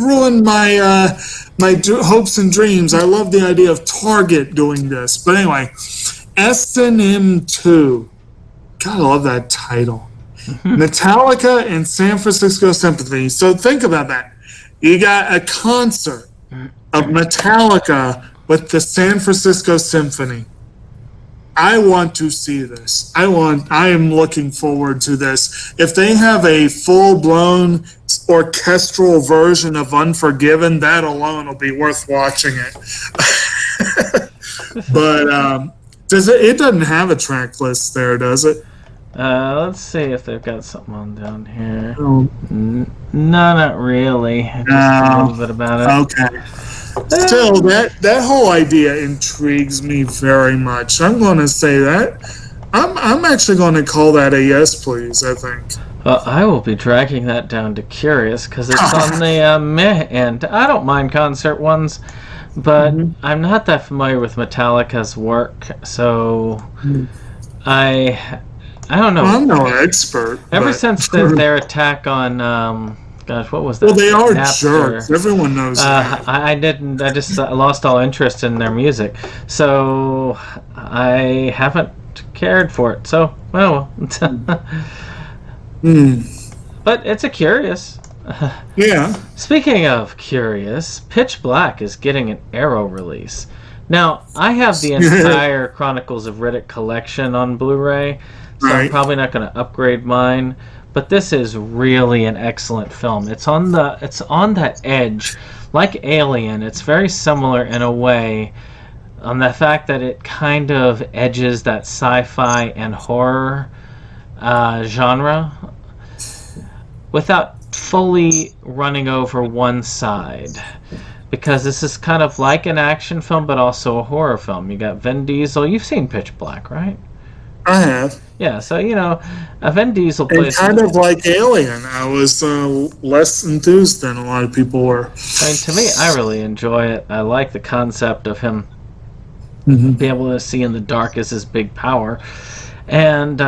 ruined my hopes and dreams. I love the idea of Target doing this. But anyway, S&M 2. God, I love that title. Metallica and San Francisco Symphony. So think about that. You got a concert of Metallica with the San Francisco Symphony. I want to see this. I am looking forward to this. If they have a full-blown orchestral version of Unforgiven, that alone will be worth watching it. But it doesn't have a track list there, does it? Let's see if they've got something on down here. Oh. No, not really. Just a little bit about it. Okay. Still, that whole idea intrigues me very much. I'm going to say that. I'm actually going to call that a yes, please, I think. I will be dragging that down to curious because it's on the meh end. I don't mind concert ones, but I'm not that familiar with Metallica's work, so I don't know. Well, I'm no expert. Ever since their attack on, what was that? Well, they are Napster, jerks. Everyone knows that. I just lost all interest in their music. So I haven't cared for it. So, well. But it's a curious. Yeah. Speaking of curious, Pitch Black is getting an Arrow release. Now, I have the entire Chronicles of Riddick collection on Blu-ray. So I'm probably not going to upgrade mine, but this is really an excellent film. It's on that edge, like Alien. It's very similar in a way, on the fact that it kind of edges that sci-fi and horror genre without fully running over one side. Because this is kind of like an action film, but also a horror film. You got Vin Diesel. You've seen Pitch Black, right? I have. Yeah, so, Vin Diesel plays... And kind of like Alien. I was less enthused than a lot of people were. I mean, to me, I really enjoy it. I like the concept of him being able to see in the dark as his big power. and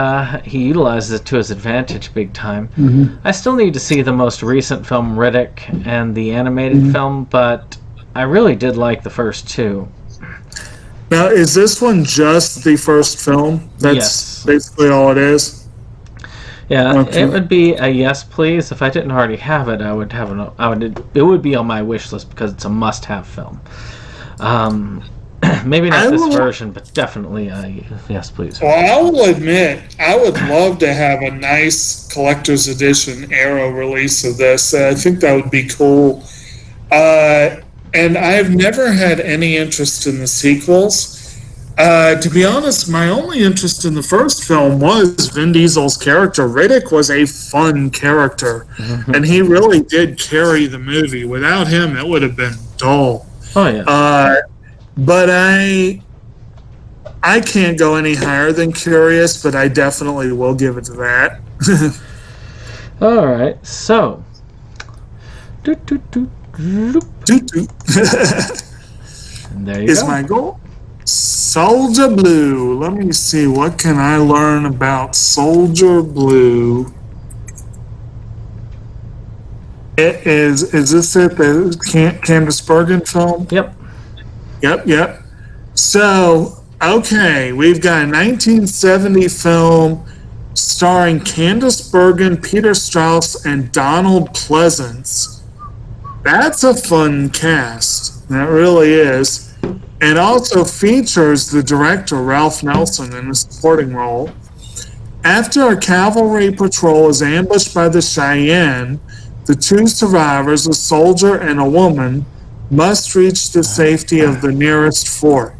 he utilizes it to his advantage big time. I still need to see the most recent film, Riddick, and the animated film, but I really did like the first two. Now, is this one just the first film? That's Yes. basically all it is? Yeah, Okay. it would be a yes, please. If I didn't already have it, it would be on my wish list because it's a must-have film. Maybe not this version, but definitely a yes, please. Well, I will admit, I would love to have a nice collector's edition Arrow release of this. I think that would be cool. And I've never had any interest in the sequels. To be honest, my only interest in the first film was Vin Diesel's character. Riddick was a fun character, and he really did carry the movie. Without him, it would have been dull. Oh, yeah. But I can't go any higher than curious, but I definitely will give it to that. All right, so. Toot toot. And there you Is go. my goal. Soldier Blue. Let me see. What can I learn about Soldier Blue? Is this it? The Candice Bergen film? Yep. Yep. So, okay, we've got a 1970 film starring Candice Bergen, Peter Strauss, and Donald Pleasance. That's a fun cast. That really is. And also features the director, Ralph Nelson, in a supporting role. After a cavalry patrol is ambushed by the Cheyenne, the two survivors, a soldier and a woman, must reach the safety of the nearest fort.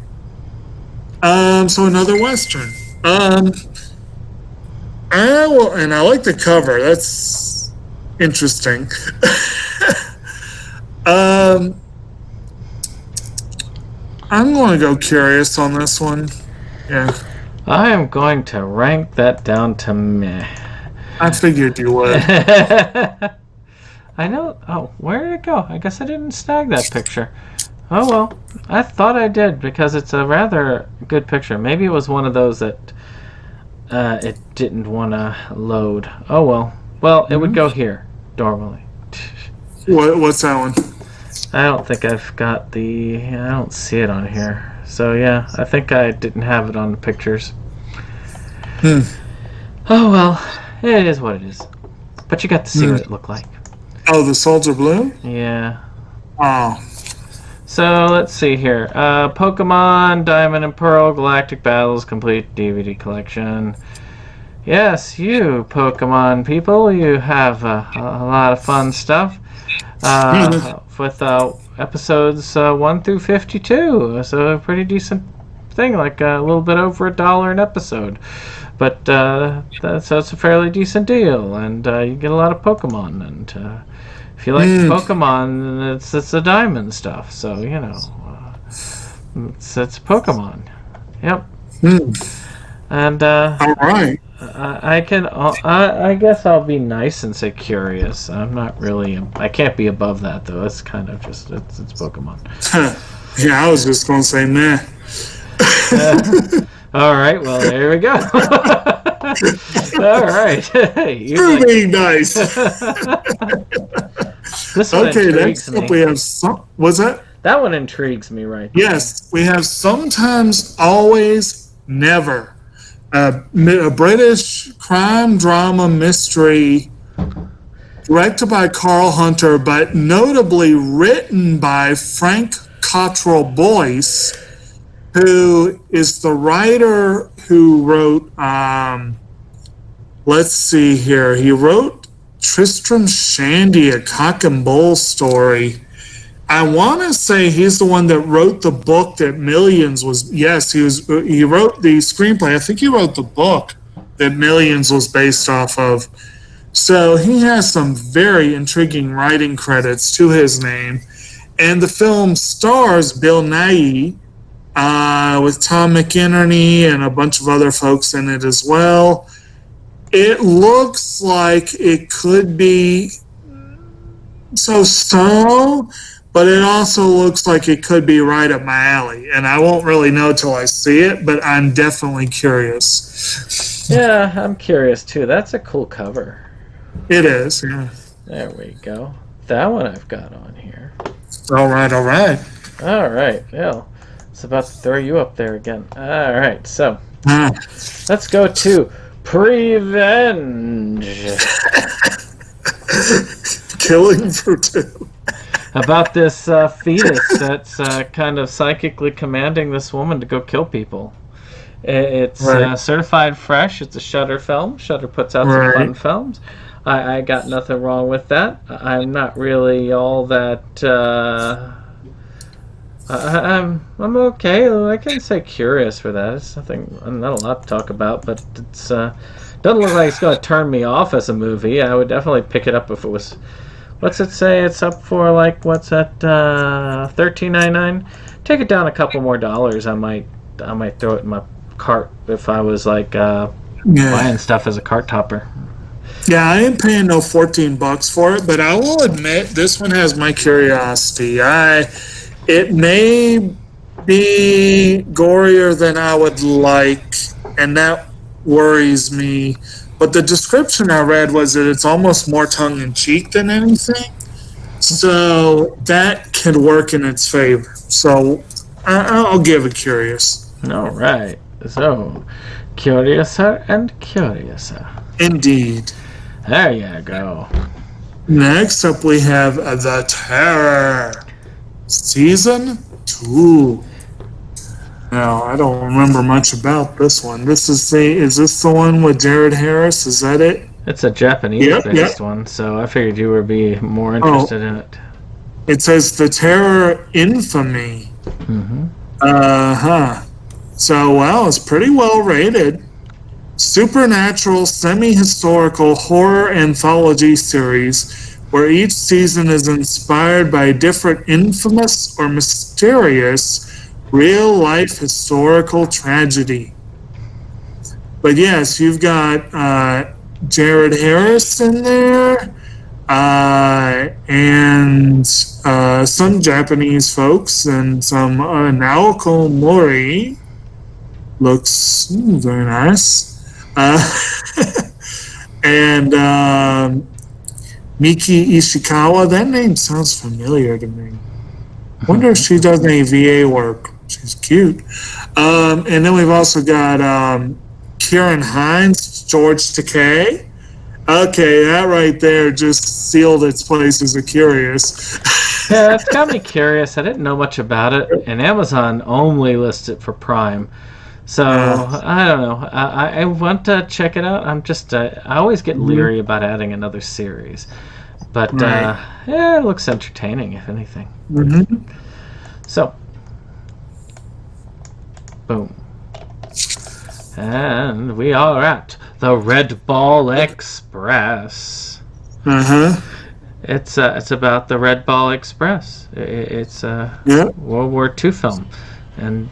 So another Western. And I like the cover. That's interesting. I'm going to go curious on this one. Yeah. I am going to rank that down to meh. I figured you would. I know. Oh, where did it go? I guess I didn't snag that picture. Oh well. I thought I did because it's a rather good picture. Maybe it was one of those that it didn't want to load. Oh well. Well, it would go here normally. What's that one? I don't think I've got the. I don't see it on here. So yeah, I think I didn't have it on the pictures. Oh well, it is what it is. But you got to see what it looked like. Oh, the Soldier Blue? Yeah. Oh. So let's see here. Pokemon Diamond and Pearl Galactic Battles Complete DVD Collection. Yes, you Pokemon people, you have a lot of fun stuff. With episodes 1 through 52, so a pretty decent thing, like a little bit over $1 an episode. But so it's a fairly decent deal, and you get a lot of Pokemon. And if you like Pokemon, it's the diamond stuff. So you know, it's Pokemon. Yep. And all right. I guess I'll be nice and say curious. I'm not really. I can't be above that though. It's kind of just it's Pokemon. Yeah, I was just gonna say meh. All right. Well, there we go. All right. You're being nice. This one Okay, intrigues next up me. we have some. What's that? That one intrigues me right there. Yes, we have sometimes, always, never. A British crime drama mystery directed by Carl Hunter, but notably written by Frank Cottrell Boyce, who is the writer who wrote, let's see here, he wrote Tristram Shandy, a cock and bull story. I want to say he's the one that wrote the book that Millions was. Yes, he wrote the screenplay. I think he wrote the book that Millions was based off of. So he has some very intriguing writing credits to his name. And the film stars Bill Nighy with Tom McInerney and a bunch of other folks in it as well. It looks like it could be so-so, but it also looks like it could be right up my alley. And I won't really know till I see it, but I'm definitely curious. Yeah, I'm curious too. That's a cool cover. It is, yeah. There we go. That one I've got on here. All right. All right. Well, it's about to throw you up there again. All right. So let's go to Prevenge. Killing for two. About this fetus that's kind of psychically commanding this woman to go kill people. It's certified fresh. It's a Shudder film. Shudder puts out some fun films. I got nothing wrong with that. I'm not really all that. I'm okay. I can say curious for that. It's nothing. Not a lot to talk about, but it's doesn't look like it's going to turn me off as a movie. I would definitely pick it up if it was. What's it say? It's up for like what's that? $13.99. Take it down a couple more dollars. I might throw it in my cart if I was like buying stuff as a cart topper. Yeah, I ain't paying no $14 for it, but I will admit this one has my curiosity. It may be gorier than I would like, and that worries me. But the description I read was that it's almost more tongue-in-cheek than anything. So that could work in its favor. So I'll give it curious. All right. So, curiouser and curiouser. Indeed. There you go. Next up we have The Terror. Season 2. Now, I don't remember much about this one. Is this the one with Jared Harris? Is that it? It's a Japanese-based one, so I figured you would be more interested in it. It says The Terror Infamy. Mm-hmm. So, well, it's pretty well rated. Supernatural, semi-historical horror anthology series where each season is inspired by a different infamous or mysterious real-life historical tragedy. But yes, you've got Jared Harris in there, and some Japanese folks, and some Naoko Mori. Looks very nice. And Miki Ishikawa. That name sounds familiar to me. Wonder if she does any VA work. She's cute. And then we've also got Kieran Hines, George Takei. Okay, that right there just sealed its place as a curious. Yeah, it's got me curious. I didn't know much about it, and Amazon only lists it for Prime. So, I don't know. I want to check it out. I'm just, I always get leery about adding another series. But, yeah, it looks entertaining, if anything. Mm-hmm. So, boom. And we are at the Red Ball Express. Uh-huh. It's about the Red Ball Express. It's a World War II film. And,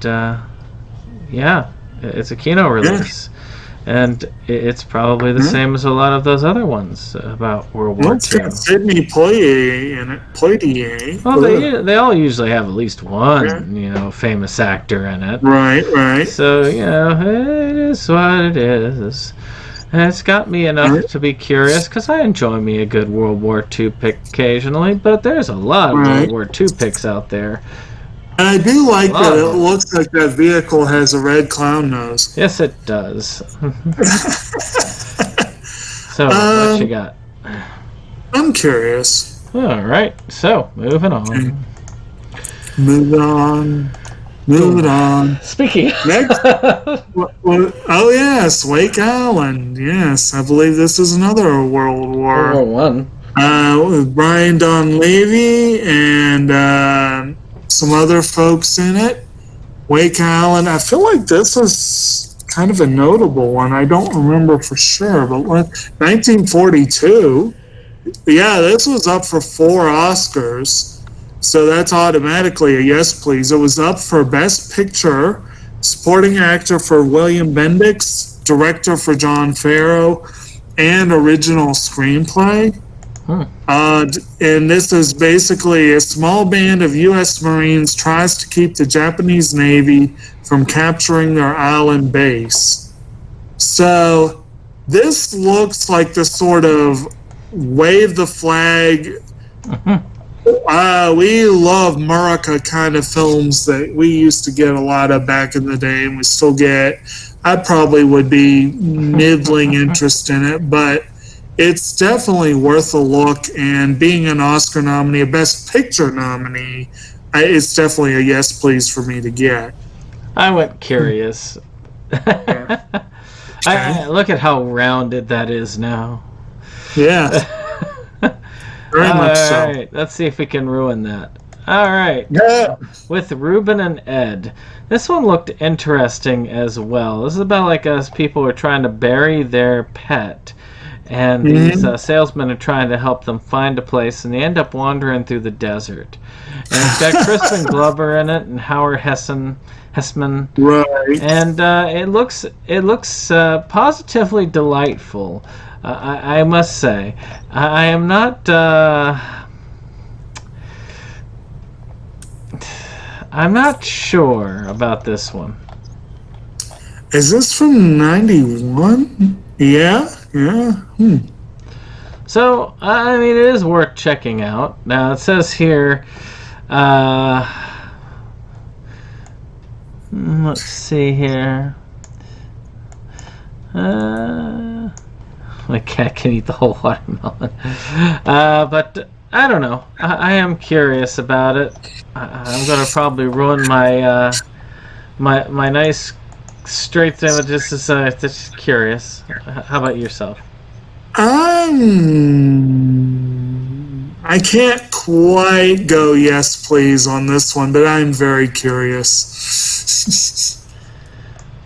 yeah, it's a Kino release. And it's probably the same as a lot of those other ones about World War II. It's got Sidney Poitier in it. Poitier. Well, they all usually have at least one, famous actor in it. Right. So, it is what it is. And it's got me enough to be curious, because I enjoy me a good World War II pick occasionally, but there's a lot of World War II picks out there. And I do like that it looks like that vehicle has a red clown nose. Yes, it does. So, what you got? I'm curious. All right, so moving on. Moving on. Speaking. Next. Oh yes, Wake Island. Yes, I believe this is another World War One. With Brian Donlevy and some other folks in it. Wake Island. I feel like this is kind of a notable one. I don't remember for sure, but 1942. Yeah, this was up for 4 Oscars. So that's automatically a yes, please. It was up for Best Picture, Supporting Actor for William Bendix, Director for John Farrow, and Original Screenplay. And this is basically a small band of U.S. Marines tries to keep the Japanese Navy from capturing their island base. So this looks like the sort of wave the flag. We love America kind of films that we used to get a lot of back in the day, and we still get. I probably would be middling interest in it, but it's definitely worth a look. And being an Oscar nominee, a Best Picture nominee, it's definitely a yes, please for me to get. I went curious. Look at how rounded that is now. Yeah. Very much so. All right, let's see if we can ruin that. All right. Yeah. With Ruben and Ed. This one looked interesting as well. This is about like us people are trying to bury their pet, and these salesmen are trying to help them find a place, and they end up wandering through the desert. And it's got Crispin Glover in it and Howard Hessman. Right. And it looks positively delightful. I must say, I am not. I'm not sure about this one. Is this from 91? Yeah. So, I mean, it is worth checking out. Now, it says here, let's see here. My cat can eat the whole watermelon. But I don't know. I am curious about it. I'm gonna probably ruin my my nice straight thing. But just curious. How about yourself? I can't quite go yes please on this one, but I'm very curious.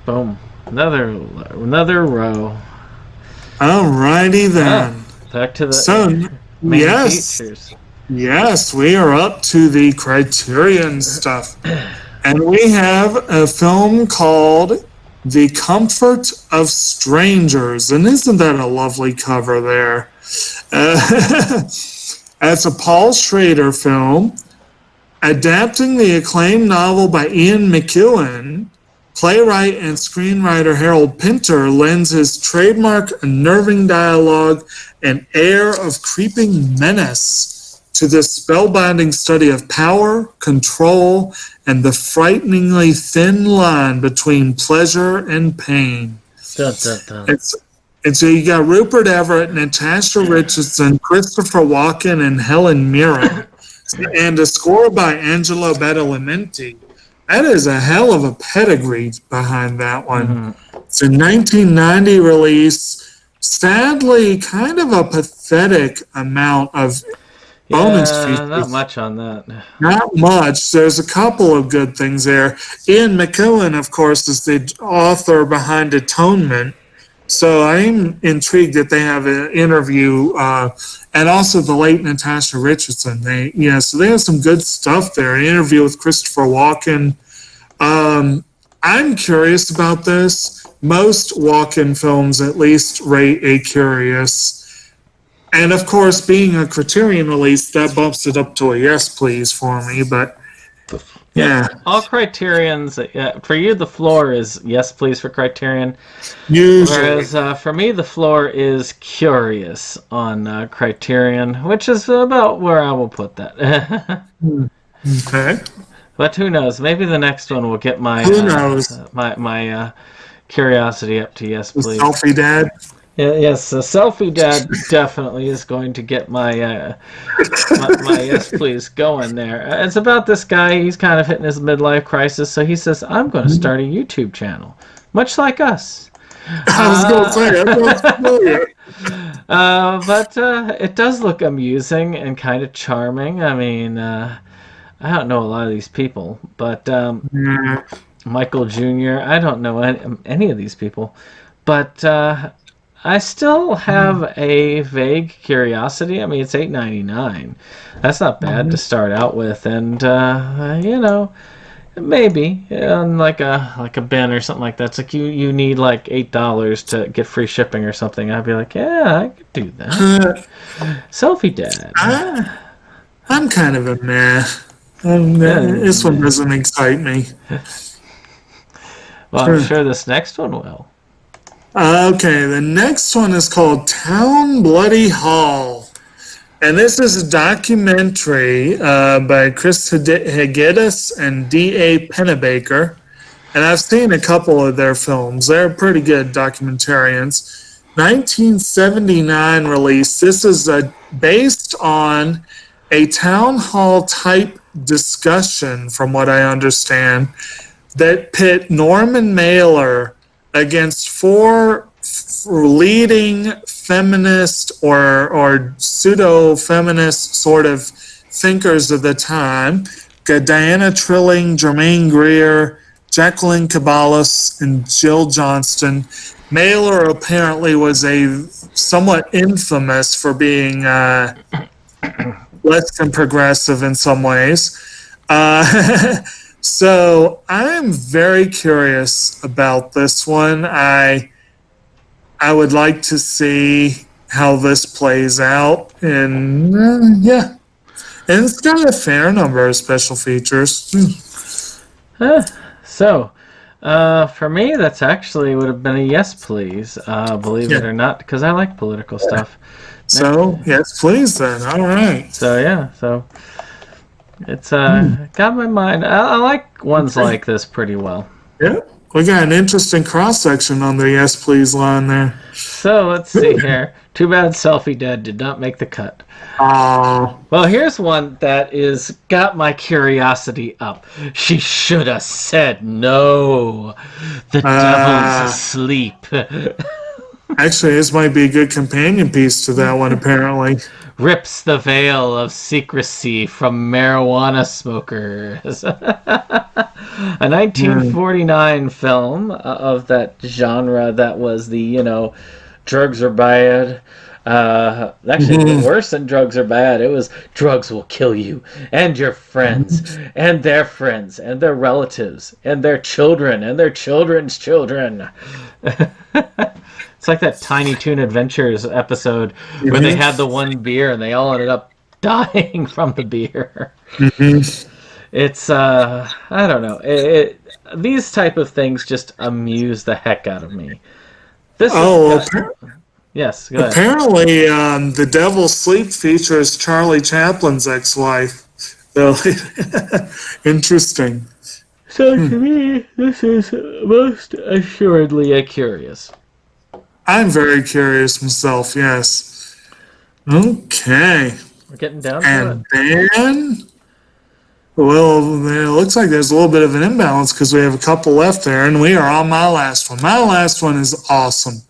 Boom. Another row. Alrighty then. Back to the main features. Yes, we are up to the Criterion stuff. And we have a film called The Comfort of Strangers. And isn't that a lovely cover there? It's a Paul Schrader film adapting the acclaimed novel by Ian McEwan. Playwright and screenwriter Harold Pinter lends his trademark unnerving dialogue an air of creeping menace to this spellbinding study of power, control, and the frighteningly thin line between pleasure and pain. Dun, dun, dun. And so you got Rupert Everett, Natasha Richardson, Christopher Walken, and Helen Mirren, and a score by Angelo Badalamenti. That is a hell of a pedigree behind that one. Mm-hmm. It's a 1990 release. Sadly, kind of a pathetic amount of bonus features. Not much on that. Not much. There's a couple of good things there. Ian McEwan, of course, is the author behind Atonement. So I'm intrigued that they have an interview, and also the late Natasha Richardson. So they have some good stuff there. An interview with Christopher Walken. I'm curious about this. Most Walken films at least rate a curious. And of course, being a Criterion release, that bumps it up to a yes, please for me. But yeah. All Criterions, for you, the floor is yes, please for Criterion. Usually. Whereas for me, the floor is curious on Criterion, which is about where I will put that. Okay. But who knows? Maybe the next one will get my my curiosity up to yes, please. Selfie Dad. Yes, Selfie Dad definitely is going to get my my yes, please going there. It's about this guy. He's kind of hitting his midlife crisis, so he says, "I'm going to start a YouTube channel, much like us." I was going to say, that sounds familiar. But it does look amusing and kind of charming. I mean, I don't know a lot of these people, but Michael Jr., I don't know any of these people, but I still have a vague curiosity. I mean, it's $8.99. That's not bad to start out with, and maybe on like a bin or something like that. It's like you need like $8 to get free shipping or something. I'd be like, yeah, I could do that. Selfie Dad. I'm kind of a meh. This one doesn't excite me. Well, I'm sure this next one will. Okay, the next one is called Town Bloody Hall. And this is a documentary by Chris Hegedus and D.A. Pennebaker. And I've seen a couple of their films. They're pretty good documentarians. 1979 release. This is based on a town hall type discussion, from what I understand, that pit Norman Mailer against four leading feminist or pseudo-feminist sort of thinkers of the time. Got Diana Trilling, Germaine Greer, Jacqueline Caballos, and Jill Johnston. Mailer apparently was somewhat infamous for being less than progressive in some ways. So I'm very curious about this one. I would like to see how this plays out, and yeah, and it's got a fair number of special features. So, for me, that's actually would have been a yes, please. Believe it or not, because I like political stuff. So yes, please then. All right. So yeah, so it's got my mind. I like ones like this pretty well. Yeah, we got an interesting cross section on the yes, please line there. So let's see here. Too bad Selfie Dead did not make the cut. Oh. Well, here's one that is got my curiosity up. She should have said no. The devil's asleep. Actually, this might be a good companion piece to that one, apparently. Rips the veil of secrecy from marijuana smokers. A 1949 film of that genre that was the, drugs are bad. Actually, worse than drugs are bad. It was drugs will kill you and your friends and their friends and their relatives and their children and their children's children. It's like that Tiny Toon Adventures episode where they had the one beer and they all ended up dying from the beer. It's, I don't know. These type of things just amuse the heck out of me. Yes, go ahead. Apparently, The Devil's Sleep features Charlie Chaplin's ex-wife. So, interesting. So to me, this is most assuredly a curious. I'm very curious myself, yes. Okay. We're getting down to And it. then, well, it looks like there's a little bit of an imbalance because we have a couple left there, and we are on my last one. My last one is awesome.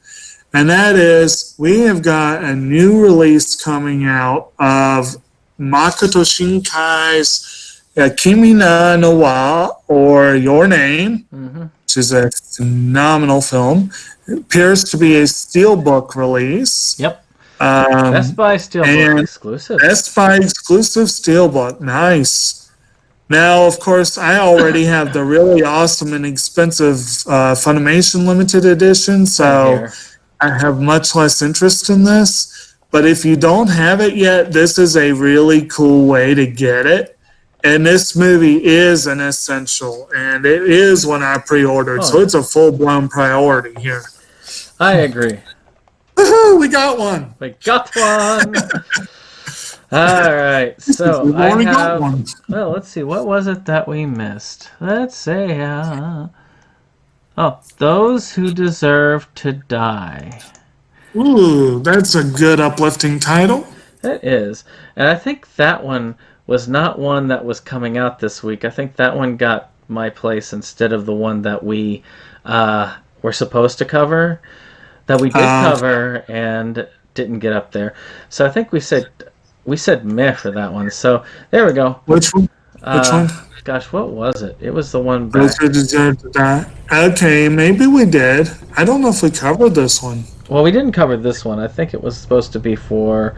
And that is, we have got a new release coming out of Makoto Shinkai's Kimi no Wa, or Your Name, which is a phenomenal film. It appears to be a Steelbook release. Yep. Best Buy Steelbook exclusive. Best Buy exclusive Steelbook. Nice. Now, of course, I already have the really awesome and expensive Funimation limited edition, so I have much less interest in this. But if you don't have it yet, this is a really cool way to get it. And this movie is an essential, and it is one I pre-ordered, so it's a full-blown priority here. I agree. Woohoo, we got one. We got one. All right, so We've I already have. got one. Well, let's see. What was it that we missed? Let's see. Those Who Deserve to Die. Ooh, that's a good uplifting title. It is, and I think that one was not one that was coming out this week. I think that one got my place instead of the one that we were supposed to cover, that we did cover and didn't get up there. So I think we said meh for that one. So there we go. Which one? Which one? Gosh, what was it? It was the one back. Those Who Deserve to Die. Okay, maybe we did. I don't know if we covered this one. Well, we didn't cover this one. I think it was supposed to be for...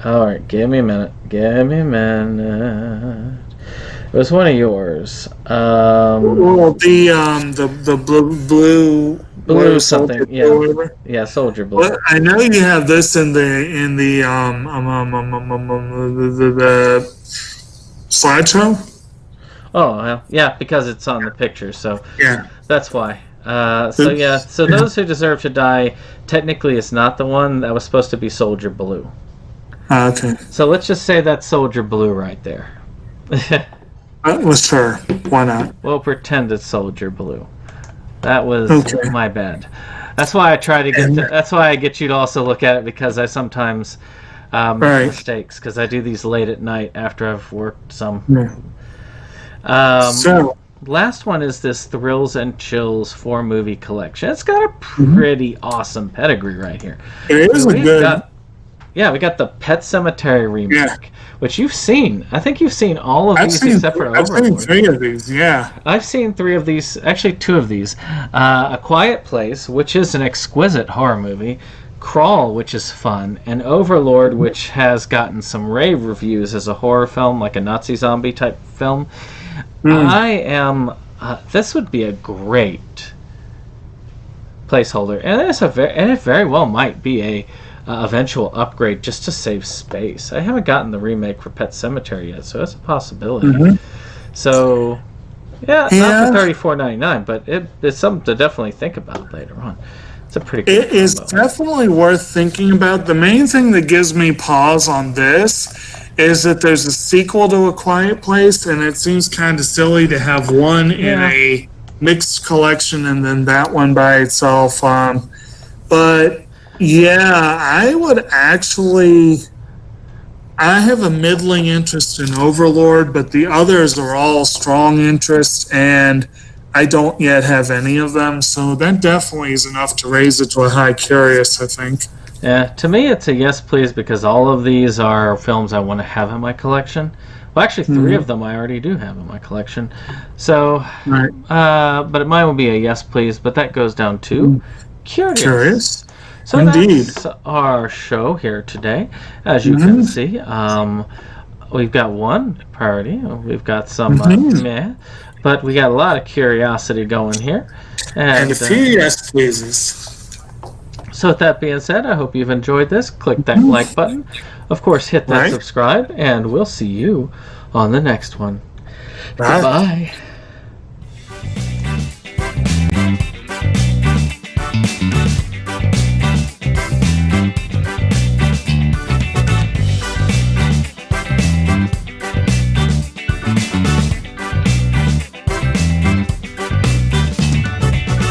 All right, give me a minute. Give me a minute. It was one of yours. Well, the blue something. Soldier, Yeah, Soldier Blue. Well, I know you have this in the slideshow. Oh, yeah, because it's on the picture, so Yeah. that's why. So Those Who Deserve to Die technically is not the one. That was supposed to be Soldier Blue. Okay. So let's just say that's Soldier Blue right there. Well, sure. Why not? We'll pretend it's Soldier Blue. That was my bad. That's why I try to get. That's why I get you to also look at it, because I sometimes make mistakes, because I do these late at night after I've worked some. So last one is this Thrills and Chills 4-movie collection. It's got a pretty awesome pedigree right here. it is a good. We got the Pet Sematary remake, which you've seen. I think you've seen all of these except for Overlord. I've seen 3 of these, yeah. I've seen 3 of these, actually 2 of these. A Quiet Place, which is an exquisite horror movie. Crawl, which is fun. And Overlord, which has gotten some rave reviews as a horror film, like a Nazi zombie type film. This would be a great placeholder. And it very well might be a eventual upgrade just to save space. I haven't gotten the remake for Pet Sematary yet, so it's a possibility. So, not for $34.99, but it's something to definitely think about later on. It's a pretty cool It is definitely worth thinking about. The main thing that gives me pause on this is that there's a sequel to A Quiet Place, and it seems kind of silly to have one in a mixed collection and then that one by itself. But yeah, I would actually. I have a middling interest in Overlord, but the others are all strong interests, and I don't yet have any of them, so that definitely is enough to raise it to a high curious, I think. Yeah, to me it's a yes please, because all of these are films I want to have in my collection. Well, actually 3 of them I already do have in my collection. So, but mine will be a yes please, but that goes down to curious. So Indeed. That's our show here today. As you can see, we've got one priority. We've got some meh, but we got a lot of curiosity going here. And a few yes pleases. So with that being said, I hope you've enjoyed this. Click that like button. Of course, hit that subscribe, and we'll see you on the next one. Bye. Goodbye.